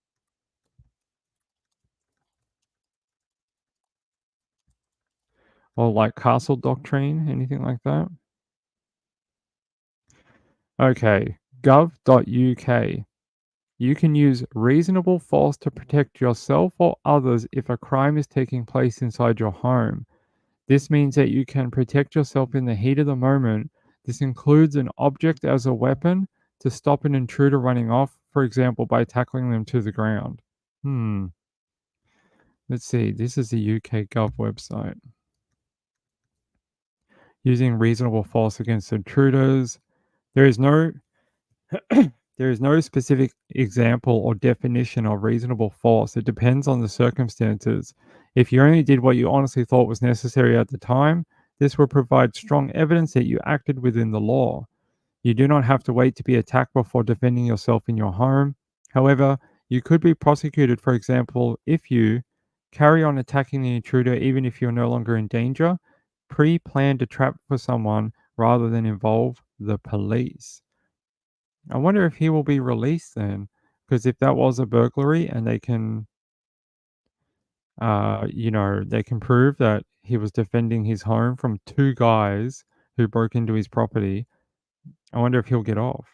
Or like castle doctrine, anything like that? Okay, gov.uk. You can use reasonable force to protect yourself or others if a crime is taking place inside your home. This means that you can protect yourself in the heat of the moment. This includes an object as a weapon to stop an intruder running off, for example, by tackling them to the ground. Let's see, this is the UK Gov website. Using reasonable force against intruders. There is no specific example or definition of reasonable force. It depends on the circumstances. If you only did what you honestly thought was necessary at the time, this will provide strong evidence that you acted within the law. You do not have to wait to be attacked before defending yourself in your home. However, you could be prosecuted, for example, if you carry on attacking the intruder even if you're no longer in danger, pre-planned a trap for someone rather than involve the police. I wonder if he will be released then, because if that was a burglary and they can, they can prove that he was defending his home from two guys who broke into his property, I wonder if he'll get off.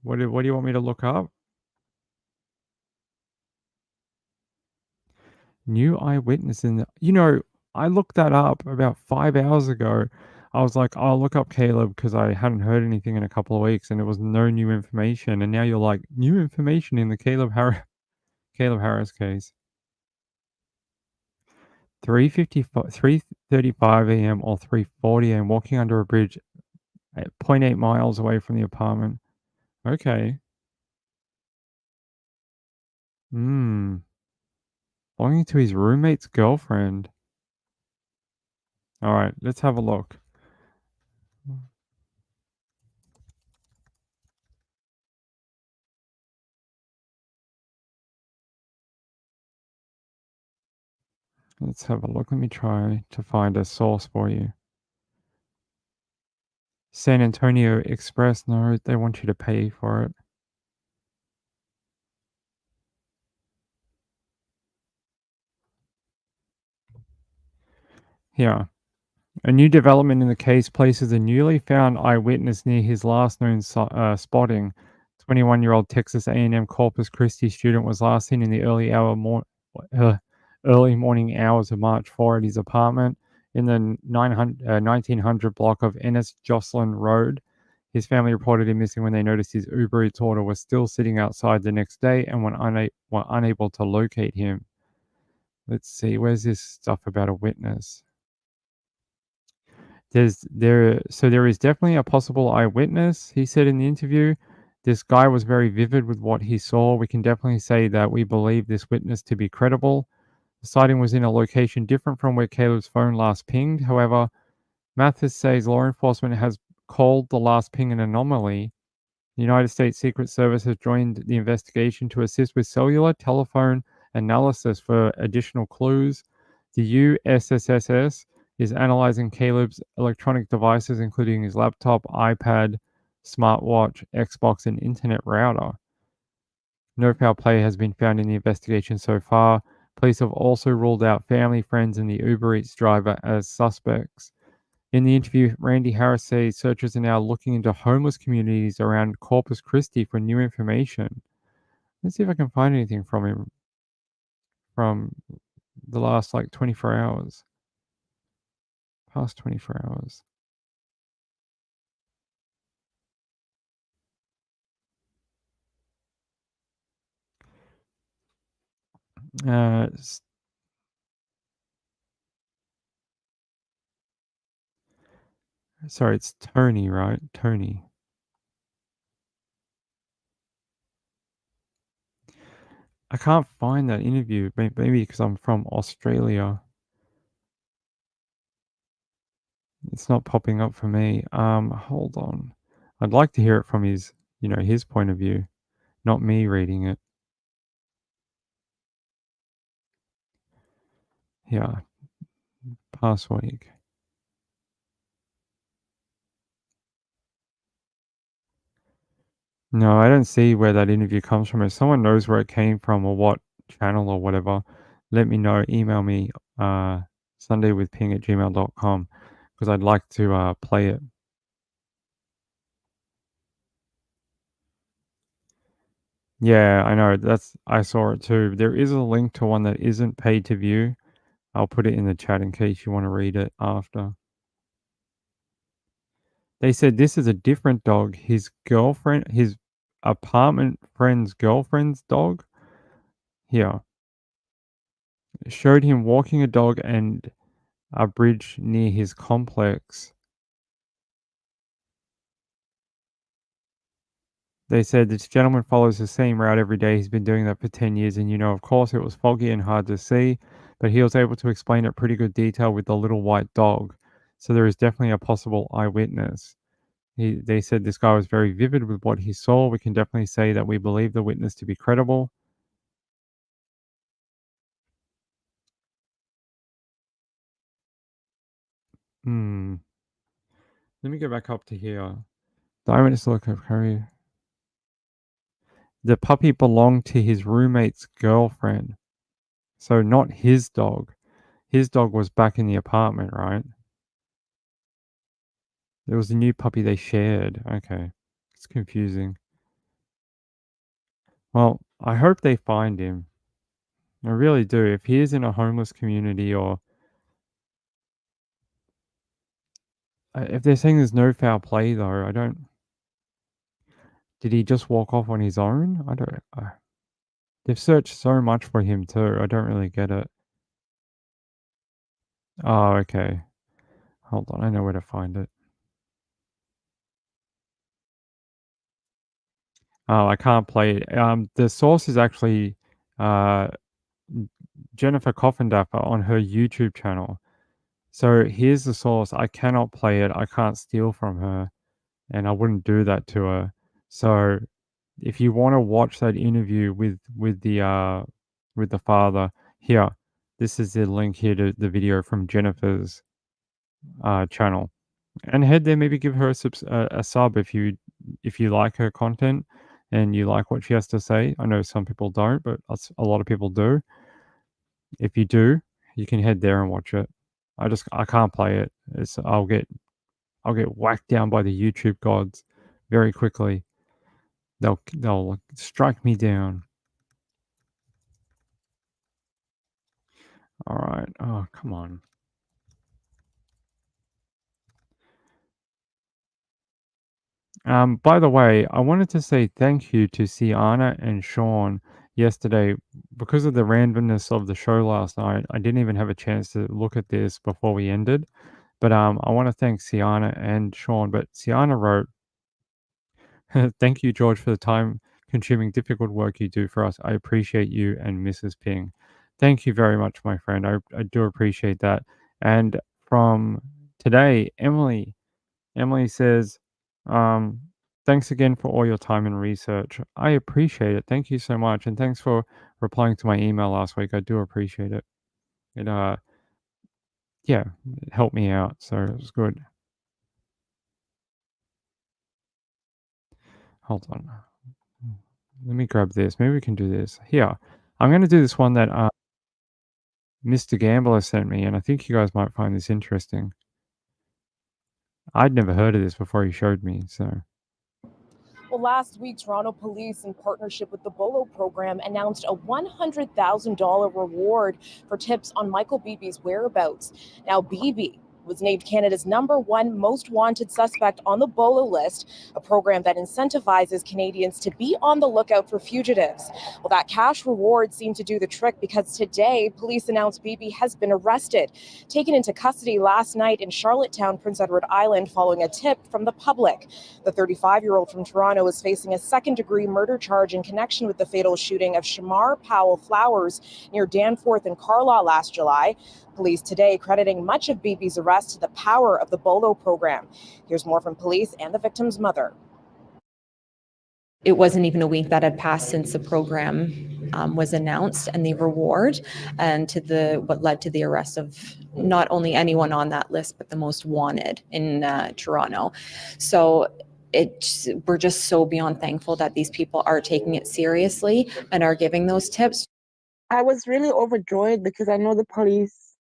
What do you want me to look up? New eyewitness in the, I looked that up about 5 hours ago. I was like, I'll look up Caleb because I hadn't heard anything in a couple of weeks and there was no new information. And now you're like, new information in the Caleb Harris case. 3:35 a.m. or 3:40 a.m. walking under a bridge at 0.8 miles away from the apartment. Okay. Belonging to his roommate's girlfriend. All right, let's have a look. Let's have a look. Let me try to find a source for you. San Antonio Express. No, they want you to pay for it. Here. A new development in the case places a newly found eyewitness near his last known spotting. 21-year-old Texas A&M Corpus Christi student was last seen in the early morning hours of March 4 at his apartment in the 1900 block of Ennis Jocelyn Road. His family reported him missing when they noticed his Uber Eats order was still sitting outside the next day and were unable to locate him. Let's see, where's this stuff about a witness? There is definitely a possible eyewitness, he said in the interview. This guy was very vivid with what he saw. We can definitely say that we believe this witness to be credible. The sighting was in a location different from where Caleb's phone last pinged. However, Mathis says law enforcement has called the last ping an anomaly. The United States Secret Service has joined the investigation to assist with cellular telephone analysis for additional clues. The USSS is analyzing Caleb's electronic devices, including his laptop, iPad, smartwatch, Xbox, and internet router. No foul play has been found in the investigation so far. Police have also ruled out family, friends, and the Uber Eats driver as suspects. In the interview, Randy Harris says searchers are now looking into homeless communities around Corpus Christi for new information. Let's see if I can find anything from him from the last 24 hours. Past 24 hours. Sorry, it's Tony, right? Tony. I can't find that interview, maybe because I'm from Australia. It's not popping up for me. Hold on. I'd like to hear it from his point of view, not me reading it. Yeah. Past week. No, I don't see where that interview comes from. If someone knows where it came from or what channel or whatever, let me know. Email me sundaywithping@gmail.com. because I'd like to play it. Yeah, I know. I saw it too. There is a link to one that isn't paid to view. I'll put it in the chat in case you want to read it after. They said this is a different dog. His apartment friend's girlfriend's dog. Here. Showed him walking a dog and a bridge near his complex. They said this gentleman follows the same route every day. He's been doing that for 10 years. And, of course, it was foggy and hard to see, but he was able to explain it pretty good detail with the little white dog. So there is definitely a possible eyewitness. They said this guy was very vivid with what he saw. We can definitely say that we believe the witness to be credible. Let me go back up to here. The eyewitness look of Harry. The puppy belonged to his roommate's girlfriend. So not his dog. His dog was back in the apartment, right? There was a new puppy they shared. Okay. It's confusing. Well, I hope they find him. I really do. If he is in a homeless community or if they're saying there's no foul play though, I don't. Did he just walk off on his own? I don't. They've searched so much for him too. I don't really get it. Oh, okay. Hold on. I know where to find it. Oh, I can't play it. The source is actually Jennifer Coffindaffer on her YouTube channel. So here's the source. I cannot play it. I can't steal from her, and I wouldn't do that to her. So if you want to watch that interview with the father, here, this is the link here to the video from Jennifer's channel, and head there. Maybe give her a sub if you like her content and you like what she has to say. I know some people don't, but a lot of people do. If you do, you can head there and watch it. I can't play it. I'll get whacked down by the YouTube gods very quickly. They'll strike me down. All right. Oh, come on. By the way, I wanted to say thank you to Sienna and Sean yesterday. Because of the randomness of the show last night, I didn't even have a chance to look at this before we ended. But I want to thank Sienna and Sean. But Sienna wrote, "Thank you, George, for the time-consuming, difficult work you do for us. I appreciate you and Mrs. Ping." Thank you very much, my friend. I do appreciate that. And from today, Emily says, thanks again for all your time and research. I appreciate it. Thank you so much. And thanks for replying to my email last week. I do appreciate it. It it helped me out. So it was good. Hold on. Let me grab this. Maybe we can do this. Here. I'm going to do this one that Mr. Gambler sent me, and I think you guys might find this interesting. I'd never heard of this before he showed me, so. Well, last week, Toronto Police, in partnership with the Bolo program, announced a $100,000 reward for tips on Michael Beebe's whereabouts. Now, Beebe was named Canada's #1 most wanted suspect on the Bolo list, a program that incentivizes Canadians to be on the lookout for fugitives. Well, that cash reward seemed to do the trick because today, police announced Beebe has been arrested, taken into custody last night in Charlottetown, Prince Edward Island, following a tip from the public. The 35-year-old from Toronto is facing a second-degree murder charge in connection with the fatal shooting of Shamar Powell Flowers near Danforth and Carlaw last July. Police today crediting much of Beebe's arrest to the power of the Bolo program. Here's more from police and the victim's mother. It wasn't even a week that had passed since the program was announced and the reward, and to what led to the arrest of not only anyone on that list, but the most wanted in Toronto. So we're just so beyond thankful that these people are taking it seriously and are giving those tips. I was really overjoyed because I know the police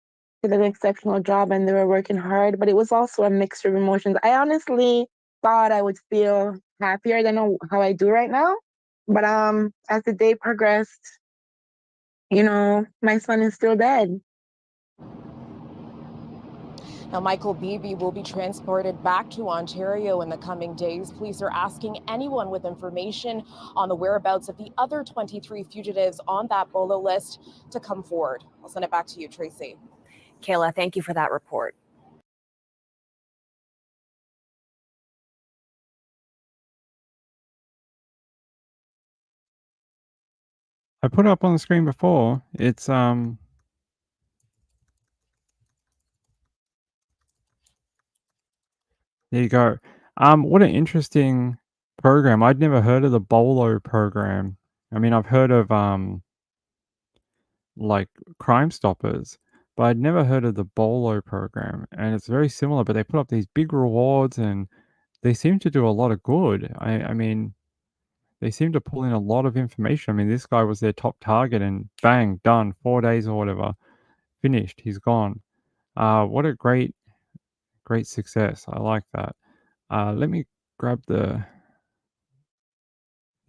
did an exceptional job and they were working hard, but it was also a mixture of emotions. I honestly thought I would feel happier than how I do right now. But as the day progressed, my son is still dead. Now, Michael Beebe will be transported back to Ontario in the coming days. Police are asking anyone with information on the whereabouts of the other 23 fugitives on that BOLO list to come forward. I'll send it back to you, Tracy. Kayla, thank you for that report. I put it up on the screen before. It's there you go. What an interesting program. I'd never heard of the BOLO program. I mean, I've heard of like Crime Stoppers, but I'd never heard of the BOLO program. And it's very similar, but they put up these big rewards and they seem to do a lot of good. I mean, they seem to pull in a lot of information. I mean, this guy was their top target and bang, done, 4 days or whatever. Finished. He's gone. What a great success. I like that. Let me grab the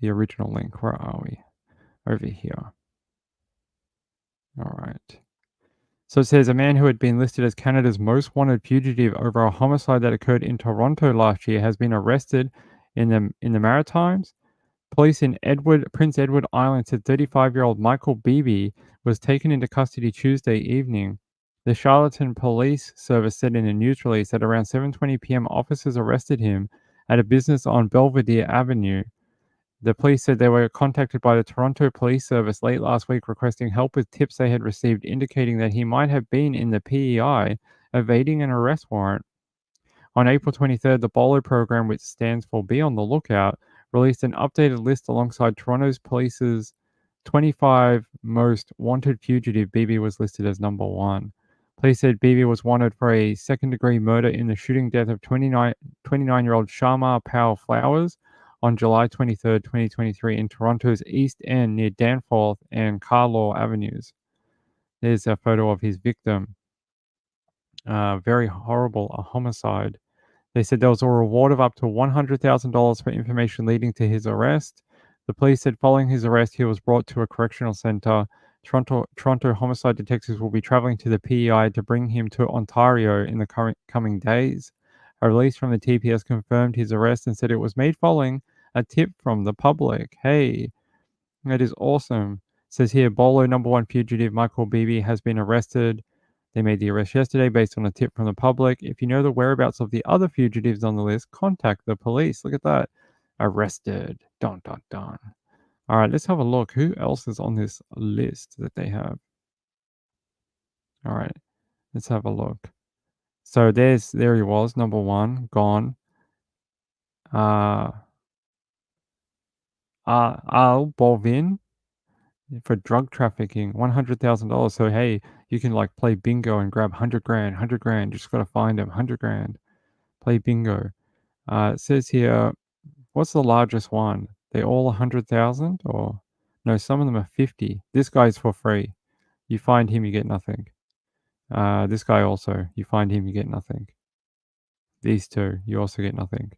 original link. Where are we? Over here. All right. So it says a man who had been listed as Canada's most wanted fugitive over a homicide that occurred in Toronto last year has been arrested in the Maritimes. Police in Prince Edward Island said 35-year-old Michael Beebe was taken into custody Tuesday evening. The Charlottetown Police Service said in a news release that around 7:20 p.m. officers arrested him at a business on Belvedere Avenue. The police said they were contacted by the Toronto Police Service late last week requesting help with tips they had received indicating that he might have been in the PEI evading an arrest warrant. On April 23rd, the BOLO program, which stands for Be on the Lookout, released an updated list alongside Toronto's police's 25 most wanted fugitive. Beebe was listed as number 1. Police said Beebe was wanted for a second-degree murder in the shooting death of 29-year-old Sharma Powell Flowers on July 23rd, 2023 in Toronto's East End near Danforth and Carlaw Avenues. There's a photo of his victim. Very horrible, a homicide. They said there was a reward of up to $100,000 for information leading to his arrest. The police said following his arrest, he was brought to a correctional center. Toronto homicide detectives will be traveling to the PEI to bring him to Ontario in the coming days. A release from the TPS confirmed his arrest and said it was made following a tip from the public. Hey, that is awesome. It says here, BOLO number 1 fugitive Michael Beebe has been arrested. They made the arrest yesterday based on a tip from the public. If you know the whereabouts of the other fugitives on the list, contact the police. Look at that. Arrested. Dun, dun, dun. All right, let's have a look. Who else is on this list that they have? All right, let's have a look. So there he was, number 1, gone. Al Bolvin for drug trafficking, $100,000. So hey, you can like play bingo and grab 100 grand, 100 grand. You just gotta find him, 100 grand. Play bingo. It says here, what's the largest one? They all 100,000 or no? Some of them are 50. This guy's for free. You find him, you get nothing. This guy also, you find him, you get nothing. These two, you also get nothing.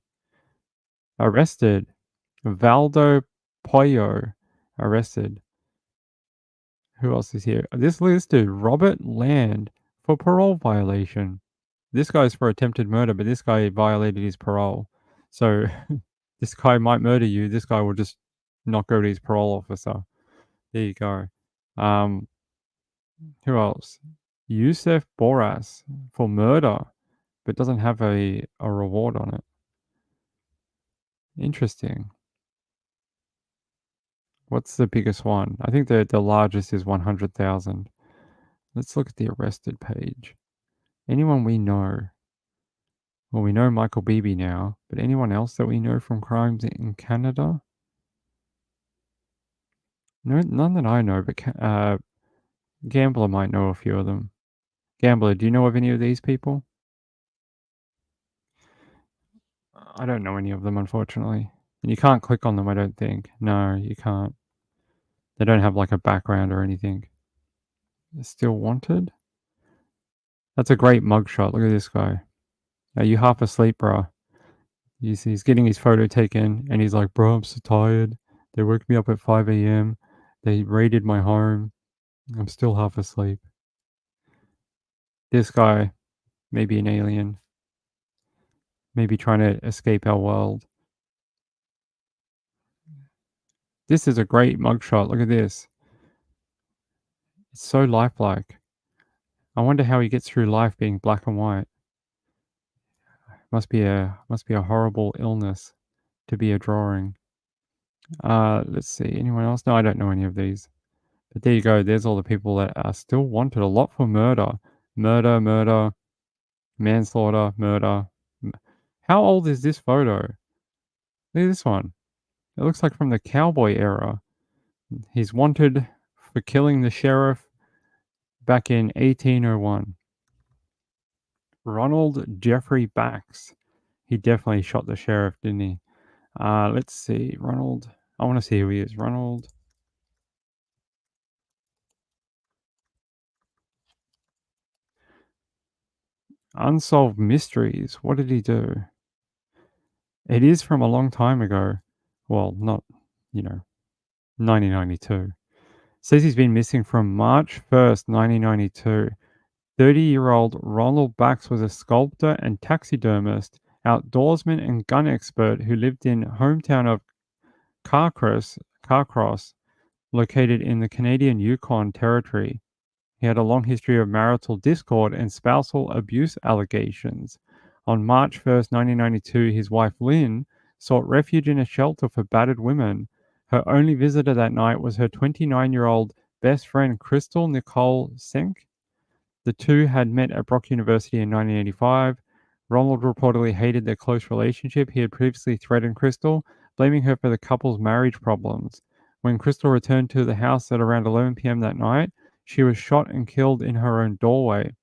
Arrested, Valdo Pollo, arrested. Who else is here? This listed Robert Land for parole violation. This guy's for attempted murder, but this guy violated his parole. So this guy might murder you. This guy will just not go to his parole officer. There you go. Who else? Yusef Boras for murder, but doesn't have a reward on it. Interesting. What's the biggest one? I think the largest is 100,000. Let's look at the arrested page. Anyone we know? Well, we know Michael Beebe now, but anyone else that we know from crimes in Canada? No, none that I know, but Gambler might know a few of them. Gambler, do you know of any of these people? I don't know any of them, unfortunately. And you can't click on them, I don't think. No, you can't. They don't have like a background or anything. They're still wanted? That's a great mugshot. Look at this guy. Are you half asleep, bro? He's getting his photo taken, and he's like, "Bro, I'm so tired. They woke me up at 5 a.m. They raided my home. I'm still half asleep." This guy, maybe an alien, maybe trying to escape our world. This is a great mugshot. Look at this. It's so lifelike. I wonder how he gets through life being black and white. Must be a horrible illness to be a drawing. Let's see. Anyone else? No, I don't know any of these. But there you go. There's all the people that are still wanted. A lot for murder. Murder, manslaughter, murder. How old is this photo? Look at this one. It looks like from the cowboy era. He's wanted for killing the sheriff back in 1801. Ronald Jeffrey Bax. He definitely shot the sheriff, didn't he? Let's see. Ronald. I want to see who he is. Ronald. Unsolved Mysteries. What did he do? It is from a long time ago. Well, not, 1992. Says he's been missing from March 1st, 1992. 30-year-old Ronald Bax was a sculptor and taxidermist, outdoorsman and gun expert who lived in hometown of Carcross, located in the Canadian Yukon Territory. He had a long history of marital discord and spousal abuse allegations. On March 1st, 1992, his wife Lynn sought refuge in a shelter for battered women. Her only visitor that night was her 29-year-old best friend Crystal Nicole Senk. The two had met at Brock University in 1985. Ronald reportedly hated their close relationship. He had previously threatened Crystal, blaming her for the couple's marriage problems. When Crystal returned to the house at around 11 p.m. that night, she was shot and killed in her own doorway.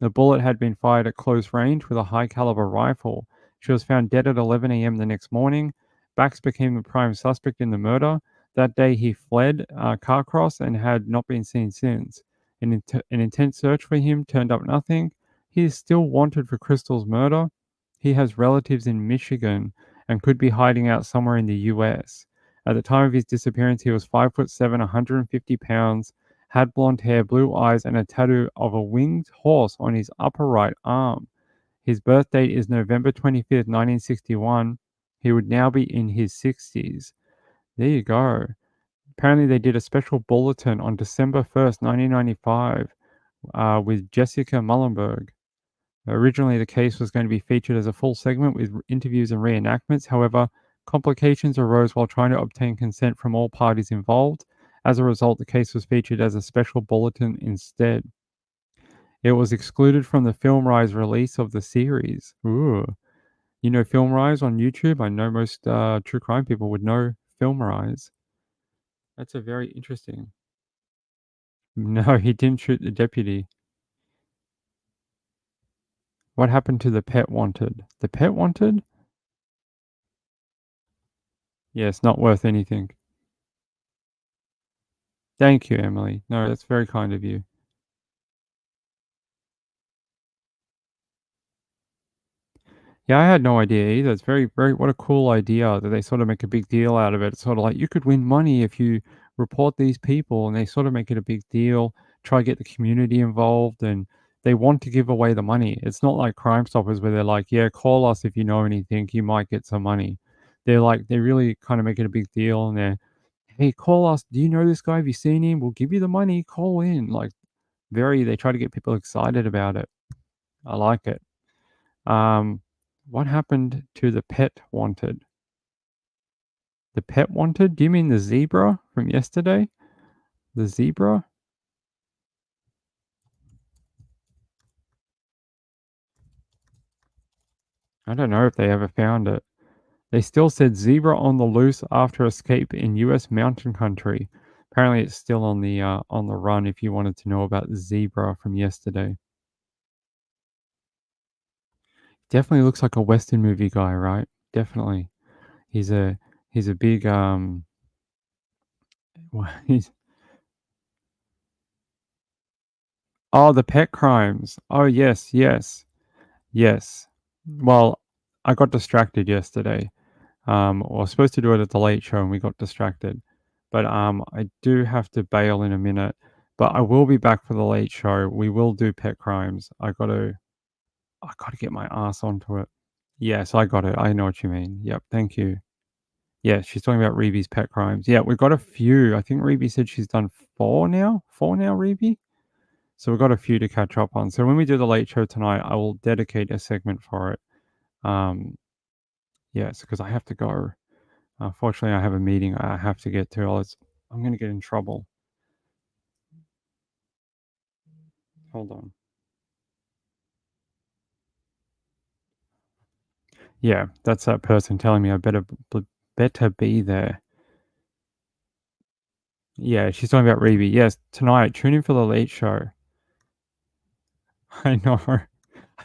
The bullet had been fired at close range with a high-caliber rifle. She was found dead at 11 a.m. the next morning. Bax became the prime suspect in the murder. That day, he fled Carcross and had not been seen since. An intense search for him turned up nothing. He is still wanted for Crystal's murder. He has relatives in Michigan and could be hiding out somewhere in the US. At the time of his disappearance, he was 5'7", 150 pounds, had blonde hair, blue eyes, and a tattoo of a winged horse on his upper right arm. His birth date is November 25th, 1961. He would now be in his 60s. There you go. Apparently, they did a special bulletin on December 1st, 1995, with Jessica Mullenberg. Originally, the case was going to be featured as a full segment with interviews and reenactments. However, complications arose while trying to obtain consent from all parties involved. As a result, the case was featured as a special bulletin instead. It was excluded from the Film Rise release of the series. Ooh. You know Film Rise on YouTube? I know most true crime people would know Film Rise. That's a very interesting. No, he didn't shoot the deputy. What happened to the pet wanted? The pet wanted? Yeah, it's not worth anything. Thank you, Emily. No, that's very kind of you. Yeah, I had no idea either. It's what a cool idea that they sort of make a big deal out of it. It's sort of like you could win money if you report these people, and they sort of make it a big deal, try to get the community involved, and they want to give away the money. It's not like Crime Stoppers where they're like, yeah, call us if you know anything, you might get some money. They're like, they really kind of make it a big deal, and they're, hey, call us. Do you know this guy? Have you seen him? We'll give you the money. Call in. Like, they try to get people excited about it. I like it. What happened to the pet wanted? The pet wanted? Do you mean the zebra from yesterday? The zebra? I don't know if they ever found it. They still said zebra on the loose after escape in U.S. mountain country. Apparently, it's still on the run. If you wanted to know about the zebra from yesterday, definitely looks like a Western movie guy, right? Definitely, he's a big he's Oh, the pet crimes. Oh, yes, yes, yes. Well, I got distracted yesterday. I was supposed to do it at the late show and we got distracted. But I do have to bail in a minute. But I will be back for the late show. We will do pet crimes. I gotta get my ass onto it. Yes, I got it. I know what you mean. Yep, thank you. Yeah, she's talking about Reeby's pet crimes. Yeah, we've got a few. I think Reeby said she's done 4 now. 4 now, Reeby? So we've got a few to catch up on. So when we do the late show tonight, I will dedicate a segment for it. Yes, because I have to go. Unfortunately, I have a meeting I have to get to. I'm going to get in trouble. Hold on. Yeah, that's that person telling me I better be there. Yeah, she's talking about Reeby. Yes, tonight, tune in for the late show. I know.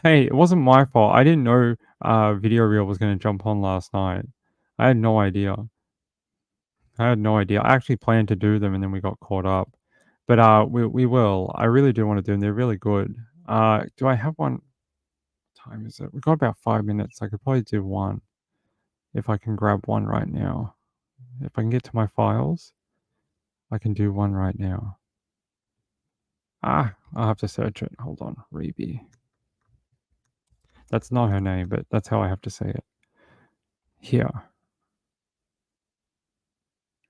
Hey, it wasn't my fault. I didn't know Video Reel was going to jump on last night. I had no idea. I actually planned to do them and then we got caught up. But we will. I really do want to do them. They're really good. Do I have one? What time is it? We've got about 5 minutes. I could probably do one if I can grab one right now. If I can get to my files, I can do one right now. I'll have to search it. Hold on. Reeby. That's not her name, but that's how I have to say it. Here.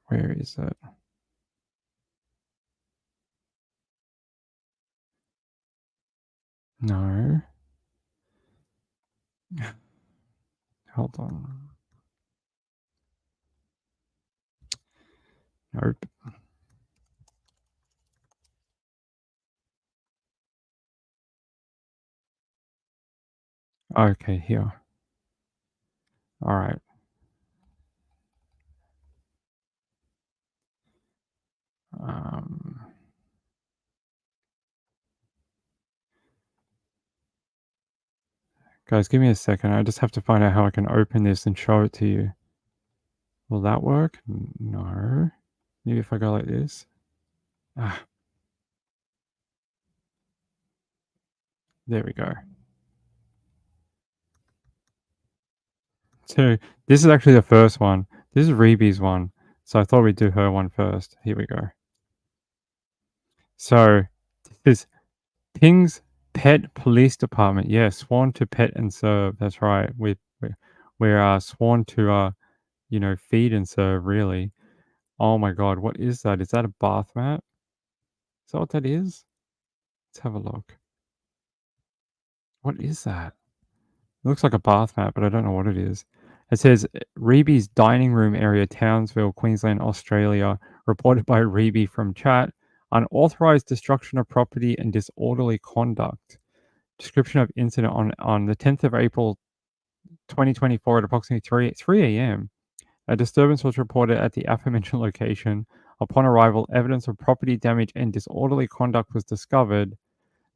Where is it? No. Hold on. Nope. Okay, here. All right. Guys, give me a second. I just have to find out how I can open this and show it to you. Will that work? No. Maybe if I go like this. There we go. So this is actually the first one. This is Reeby's one. So I thought we'd do her one first. Here we go. So this is Ping's Pet Police Department. Yeah, sworn to pet and serve. That's right. We're sworn to feed and serve, really. Oh my god, what is that? Is that a bath mat? Is that what that is? Let's have a look. What is that? It looks like a bath mat, but I don't know what it is. It says Reeby's dining room area, Townsville, Queensland, Australia. Reported by Reeby from chat. Unauthorized destruction of property and disorderly conduct. Description of incident on the 10th of April 2024 at approximately 3 a.m. A disturbance was reported at the aforementioned location. Upon arrival, evidence of property damage and disorderly conduct was discovered.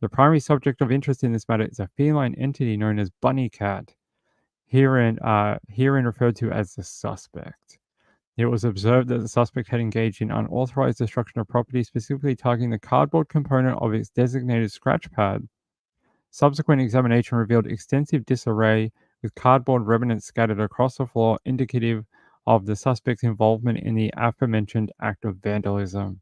The primary subject of interest in this matter is a feline entity known as Bunny Cat, herein referred to as the suspect. It was observed that the suspect had engaged in unauthorized destruction of property, specifically targeting the cardboard component of its designated scratch pad. Subsequent examination revealed extensive disarray, with cardboard remnants scattered across the floor, indicative of the suspect's involvement in the aforementioned act of vandalism.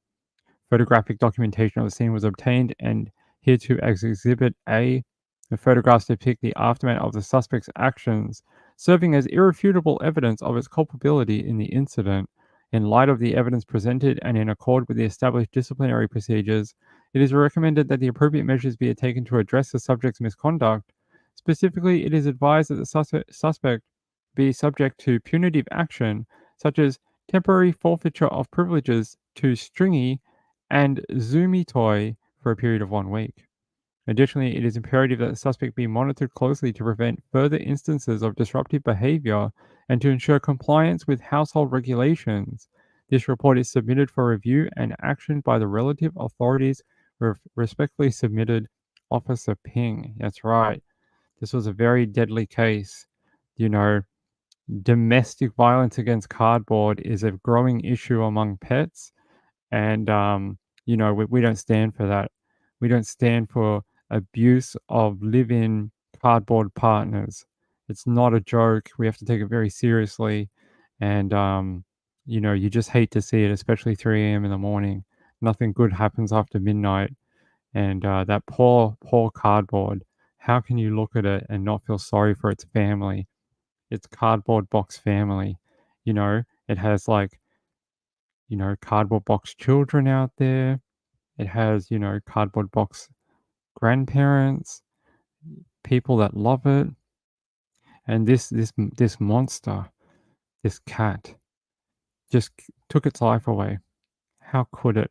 Photographic documentation of the scene was obtained, and hereto as Exhibit A, the photographs depict the aftermath of the suspect's actions, serving as irrefutable evidence of its culpability in the incident. In light of the evidence presented and in accord with the established disciplinary procedures, it is recommended that the appropriate measures be taken to address the subject's misconduct. Specifically, it is advised that the suspect be subject to punitive action, such as temporary forfeiture of privileges to Stringy and Zoomy Toy for a period of 1 week. Additionally, it is imperative that the suspect be monitored closely to prevent further instances of disruptive behavior and to ensure compliance with household regulations. This report is submitted for review and action by the relative authorities. Respectfully submitted, Officer Ping. That's right. This was a very deadly case. Domestic violence against cardboard is a growing issue among pets, and we don't stand for that. We don't stand for abuse of live-in cardboard partners. It's not a joke. We have to take it very seriously. And, you just hate to see it, especially 3 a.m. in the morning. Nothing good happens after midnight. And that poor, poor cardboard, how can you look at it and not feel sorry for its family? Its cardboard box family. It has cardboard box children out there. It has, cardboard box grandparents, people that love it. And this monster, this cat, just took its life away. How could it?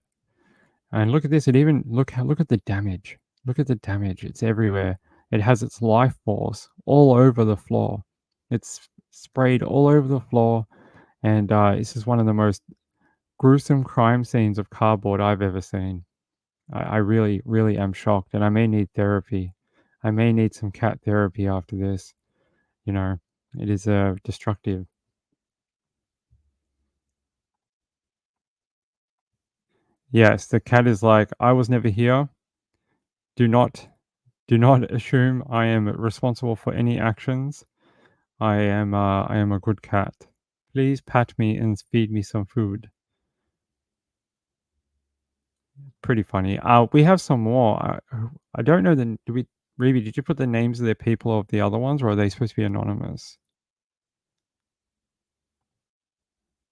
And look at this. It even look at the damage. Look at the damage. It's everywhere. It has its life force all over the floor. It's sprayed all over the floor. And this is one of the most gruesome crime scenes of cardboard I've ever seen. I really, really am shocked, and I may need therapy. I may need some cat therapy after this. It is destructive. Yes, the cat is like, I was never here. Do not assume I am responsible for any actions. I am a good cat. Please pat me and feed me some food. Pretty funny. We have some more. I don't know Ruby, did you put the names of the people of the other ones, or are they supposed to be anonymous?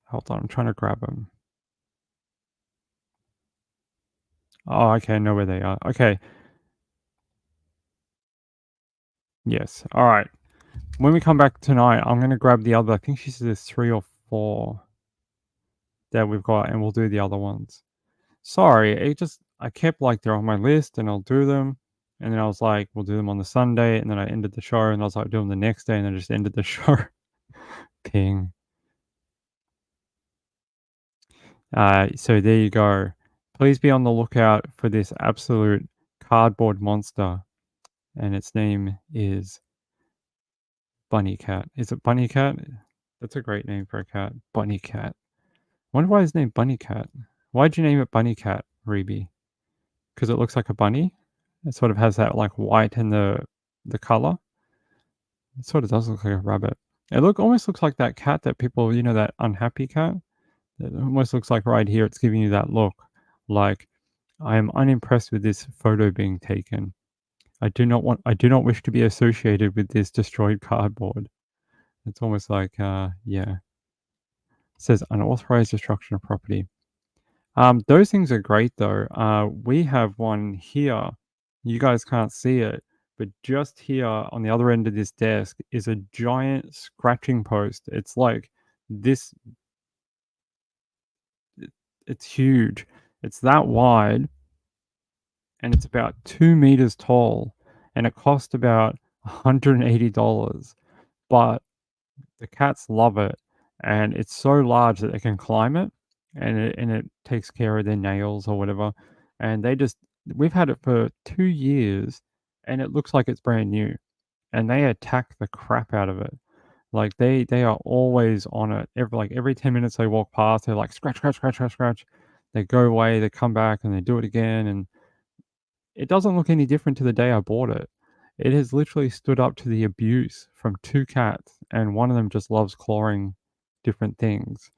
Hold on, I'm trying to grab them. Oh, okay, I know where they are. Okay. Yes. All right. When we come back tonight, I'm going to grab the other. I think she says there's 3 or 4 that we've got, and we'll do the other ones. Sorry, I kept they're on my list, and I'll do them. And then I was like, we'll do them on the Sunday, and then I ended the show, and I was like, do them the next day, and then I just ended the show. Ping. So there you go. Please be on the lookout for this absolute cardboard monster, and its name is Bunny Cat. Is it Bunny Cat? That's a great name for a cat. Bunny Cat. I wonder why it's named Bunny Cat. Why'd you name it Bunny Cat, Reby? Because it looks like a bunny? It sort of has that white in the color. It sort of does look like a rabbit. It almost looks like that cat that people, that unhappy cat. It almost looks like right here it's giving you that look. Like, I am unimpressed with this photo being taken. I do not wish to be associated with this destroyed cardboard. It's almost like, yeah. It says unauthorized destruction of property. Those things are great though. We have one here. You guys can't see it, but just here on the other end of this desk is a giant scratching post. It's like this. It's huge. It's that wide, and it's about 2 meters tall, and it cost about $180. But the cats love it, and it's so large that they can climb it, and it takes care of their nails or whatever. And we've had it for 2 years, and it looks like it's brand new. And they attack the crap out of it. Like they are always on it. Every 10 minutes they walk past, they're like scratch, scratch, scratch, scratch, scratch. They go away, they come back, and they do it again. And it doesn't look any different to the day I bought it. It has literally stood up to the abuse from 2 cats, and one of them just loves clawing different things.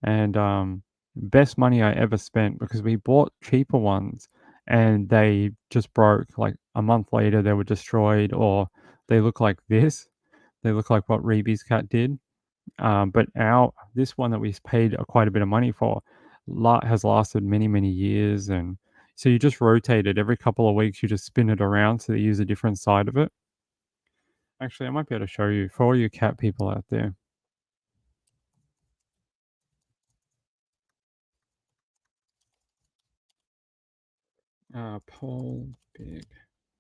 And best money I ever spent, because we bought cheaper ones and they just broke. Like a month later, they were destroyed, or they look like this. They look like what Reeby's cat did. But this one that we paid quite a bit of money for has lasted many, many years. And so you just rotate it every couple of weeks. You just spin it around so they use a different side of it. Actually, I might be able to show you for all you cat people out there. Paul Big.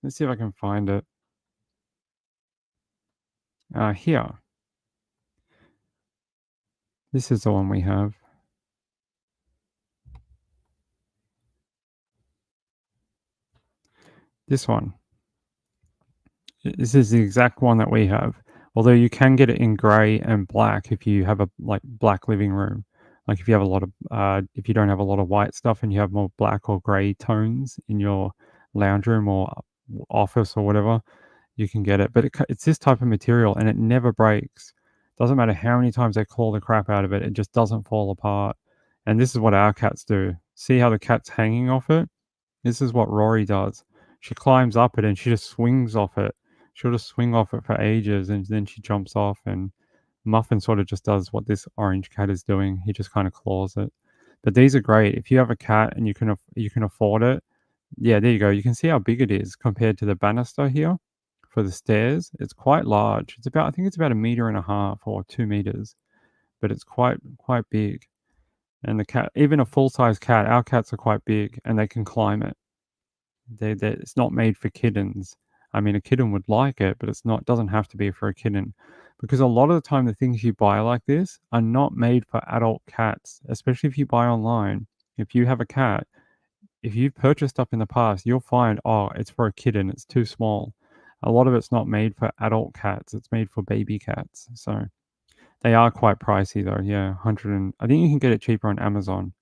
Let's see if I can find it. Here. This is the one we have. This one. This is the exact one that we have. Although you can get it in grey and black if you have a black living room. Like if you have if you don't have a lot of white stuff and you have more black or grey tones in your lounge room or office or whatever, you can get it. But it's this type of material and it never breaks. Doesn't matter how many times they claw the crap out of it, it just doesn't fall apart. And this is what our cats do. See how the cat's hanging off it? This is what Rory does. She climbs up it and she just swings off it. She'll just swing off it for ages and then she jumps off, and Muffin sort of just does what this orange cat is doing. He just kind of claws it. But these are great. If you have a cat and you can afford it, yeah, there you go. You can see how big it is compared to the banister here for the stairs. It's quite large. I think it's about 1.5 meters or 2 meters, but it's quite big. And the cat, even a full-size cat, our cats are quite big and they can climb it. It's not made for kittens. I mean, a kitten would like it, but doesn't have to be for a kitten, because a lot of the time the things you buy like this are not made for adult cats, especially if you buy online. If you have a cat, if you've purchased stuff in the past, you'll find, oh, it's for a kitten, it's too small. A lot of it's not made for adult cats, it's made for baby cats. So they are quite pricey though. Yeah, I think you can get it cheaper on Amazon.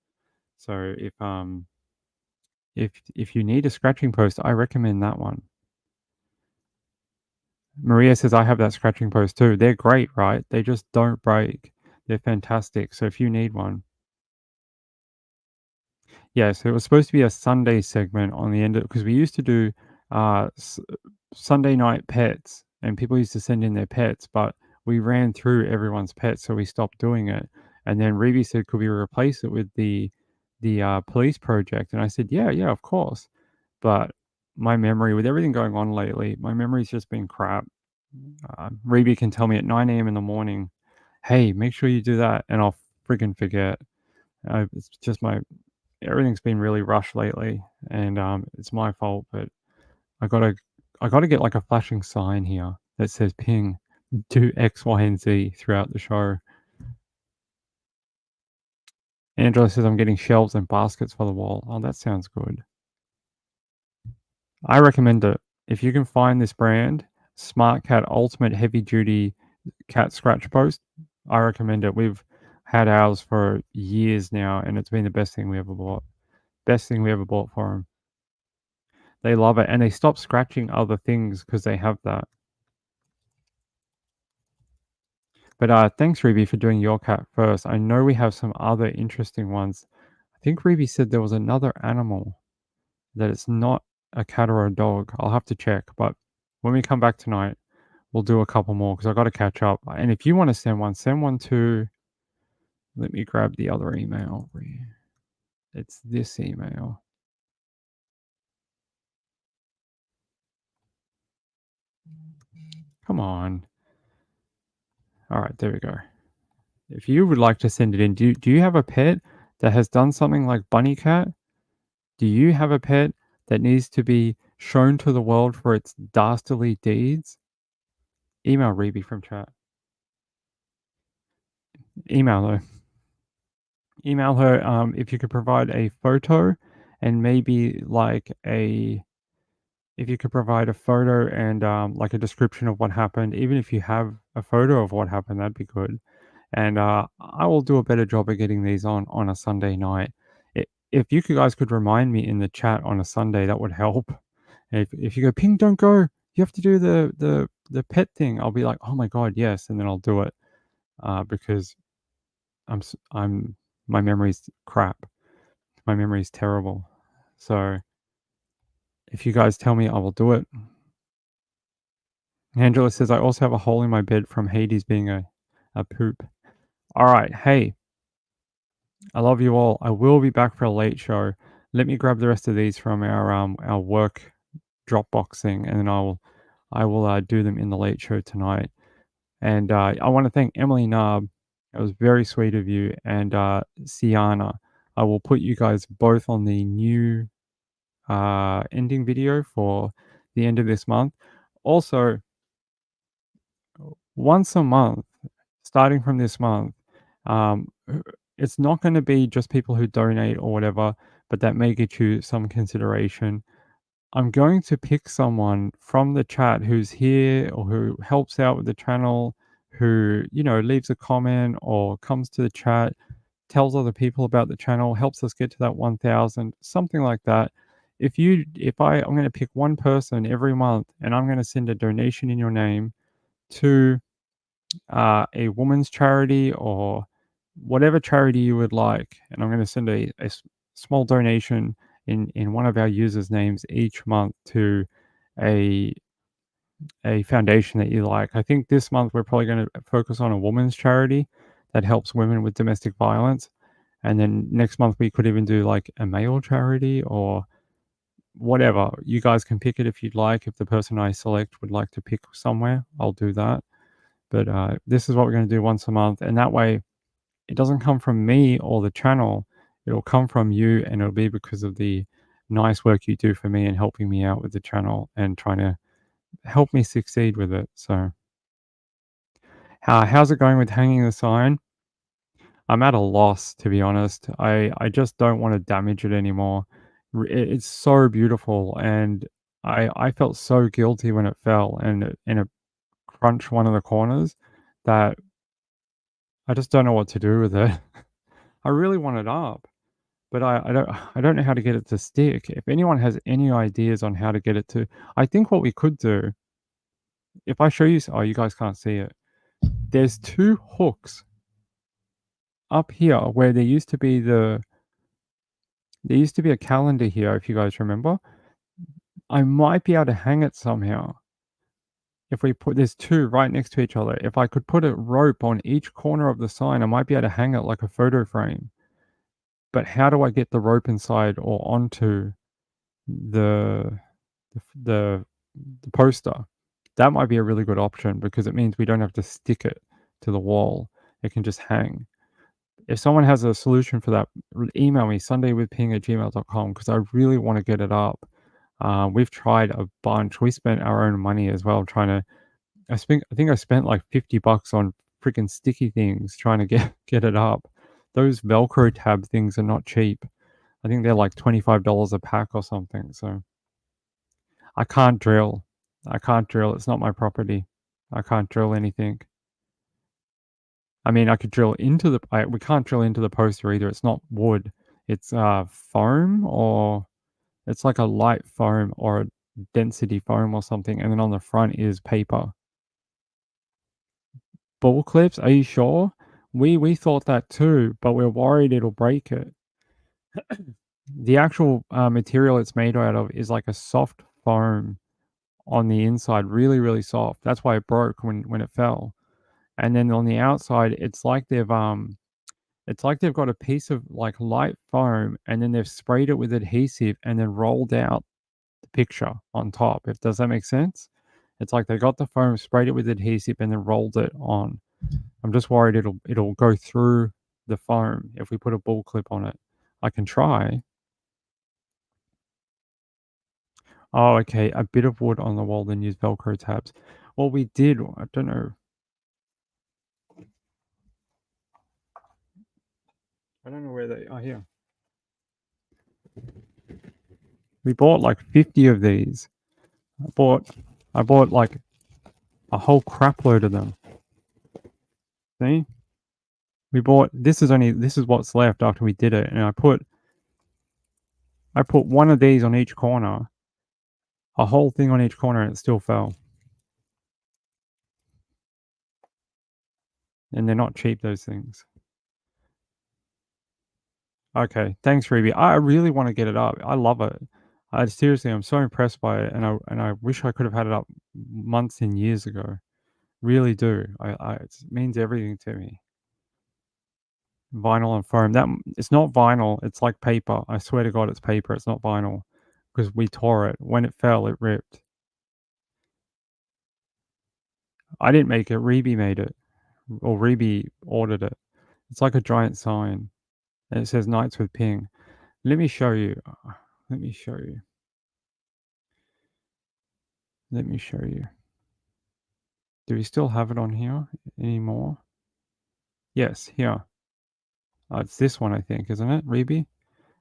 So if you need a scratching post, I recommend that one. Maria says, I have that scratching post too. They're great, right? They just don't break. They're fantastic. So if you need one. Yeah, so it was supposed to be a Sunday segment on the end, because we used to do Sunday night pets, and people used to send in their pets, but we ran through everyone's pets, so we stopped doing it. And then Reeve said, could we replace it with the police project? And I said, yeah, of course. But my memory, with everything going on lately, my memory's just been crap. Reeve can tell me at 9 a.m. in the morning, hey, make sure you do that, and I'll friggin' forget. It's just everything's been really rushed lately, and it's my fault. But I gotta get like a flashing sign here that says ping, do X, Y, and Z throughout the show. Angela says I'm getting shelves and baskets for the wall. Oh, that sounds good. I recommend it. If you can find this brand, Smart Cat Ultimate Heavy Duty Cat Scratch Post, I recommend it. We've had ours for years now, and it's been the best thing we ever bought. Best thing we ever bought for them. They love it, and they stop scratching other things because they have that. But thanks, Ruby, for doing your cat first. I know we have some other interesting ones. I think Ruby said there was another animal that it's not a cat or a dog. I'll have to check. But when we come back tonight, we'll do a couple more because I got to catch up. And if you want to send one to. Let me grab the other email. It's this email. Come on. All right, there we go. If you would like to send it in, do you have a pet that has done something like Bunny Cat? Do you have a pet that needs to be shown to the world for its dastardly deeds? Email Reeby from chat. Email her. Email her if you could provide a photo and maybe like if you could provide a photo and like a description of what happened. Even if you have a photo of what happened, that'd be good. And I will do a better job of getting these on a Sunday night. If you guys could remind me in the chat on a Sunday, that would help. If you go, Ping, don't go, you have to do the pet thing, I'll be like, oh my god, yes, and then I'll do it because my memory's crap. My memory's terrible. So if you guys tell me, I will do it. Angela says, I also have a hole in my bed from Hades being a poop. All right, hey, I love you all. I will be back for a late show. Let me grab the rest of these from our work Dropbox thing, and then I will do them in the late show tonight. And I want to thank Emily Narb. It was very sweet of you, and Siana. I will put you guys both on the new ending video for the end of this month. Also, once a month, starting from this month, it's not going to be just people who donate or whatever, but that may get you some consideration. I'm going to pick someone from the chat who's here or who helps out with the channel, who, leaves a comment or comes to the chat, tells other people about the channel, helps us get to that 1,000, something like that. I'm going to pick one person every month, and I'm going to send a donation in your name to a woman's charity or whatever charity you would like, and I'm going to send a small donation in one of our users' names each month to a foundation that you like. I think this month we're probably going to focus on a woman's charity that helps women with domestic violence, and then next month we could even do like a male charity or whatever. You guys can pick it if you'd like. If the person I select would like to pick somewhere, I'll do that. But this is what we're going to do once a month, and that way it doesn't come from me or the channel. It'll come from you, and it'll be because of the nice work you do for me and helping me out with the channel and trying to help me succeed with it. So how's it going with hanging the sign? I'm at a loss, to be honest. I just don't want to damage it anymore. It's so beautiful, and I felt so guilty when it fell and it crunched one of the corners that I just don't know what to do with it. I really want it up, but I don't know how to get it to stick. If anyone has any ideas on how to get it to, I think what we could do, if I show you, oh, you guys can't see it. There's 2 hooks up here where there used to be a calendar here, if you guys remember. I might be able to hang it somehow. If we put, there's 2 right next to each other. If I could put a rope on each corner of the sign, I might be able to hang it like a photo frame. But how do I get the rope inside or onto the the poster? That might be a really good option because it means we don't have to stick it to the wall. It can just hang. If someone has a solution for that, email me sundaywithping@gmail.com because I really want to get it up. We've tried a bunch. We spent our own money as well trying to. I think I spent like $50 on freaking sticky things trying to get it up. Those Velcro tab things are not cheap. I think they're like $25 a pack or something. So I can't drill. It's not my property. I can't drill anything. I mean, I could drill into the. We can't drill into the poster either. It's not wood. It's foam, or it's like a light foam or a density foam or something. And then on the front is paper. Ball clips? Are you sure? We thought that too, but we're worried it'll break it. The actual material it's made out of is like a soft foam on the inside, really, really soft. That's why it broke when it fell. And then on the outside, it's like they've got a piece of like light foam, and then they've sprayed it with adhesive and then rolled out the picture on top. If does that make sense? It's like they got the foam, sprayed it with adhesive, and then rolled it on. I'm just worried it'll go through the foam if we put a ball clip on it. I can try. Oh, okay. A bit of wood on the wall, then use Velcro tabs. Well, we did. I don't know. I don't know where they are. Here. We bought like 50 of these. I bought like a whole crap load of them. See? This is what's left after we did it, and I put one of these on each corner. A whole thing on each corner, and it still fell. And they're not cheap, those things. Okay, thanks, Ruby. I really want to get it up. I love it. I'm so impressed by it, and I wish I could have had it up months and years ago. Really do. It means everything to me. Vinyl and foam. It's not vinyl. It's like paper. I swear to God, it's paper. It's not vinyl because we tore it. When it fell, it ripped. I didn't make it. Ruby made it, or Ruby ordered it. It's like a giant sign, and it says "Nights with Ping." Let me show you. Let me show you. Let me show you. Do we still have it on here anymore? Yes, here. It's this one, I think, isn't it, Ruby?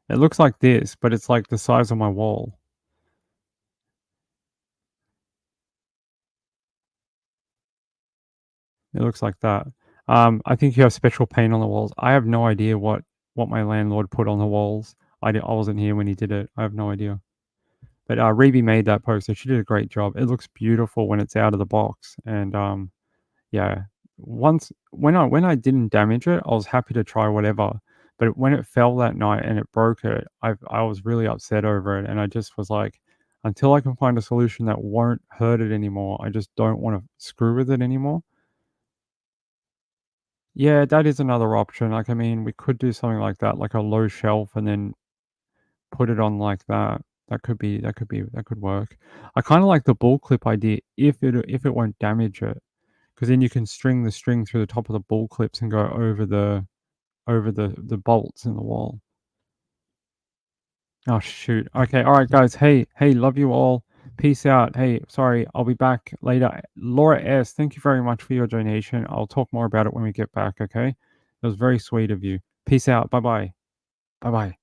It looks like this, but it's like the size of my wall. It looks like that. I think you have special paint on the walls. I have no idea what my landlord put on the walls. I wasn't here when he did it. I have no idea. But Reby made that post, so she did a great job. It looks beautiful when it's out of the box, and yeah. Once when I didn't damage it, I was happy to try whatever. But when it fell that night and it broke it, I was really upset over it, and I just was like, until I can find a solution that won't hurt it anymore, I just don't want to screw with it anymore. Yeah, that is another option. Like, I mean, we could do something like that, like a low shelf, and then put it on like that. That could work. I kind of like the bull clip idea if it won't damage it, because then you can string the string through the top of the bull clips and go over the bolts in the wall. Oh shoot. Okay, all right, guys. Hey, love you all. Peace out. Hey, sorry, I'll be back later. Laura S, thank you very much for your donation. I'll talk more about it when we get back. Okay, it was very sweet of you. Peace out. Bye bye. Bye bye.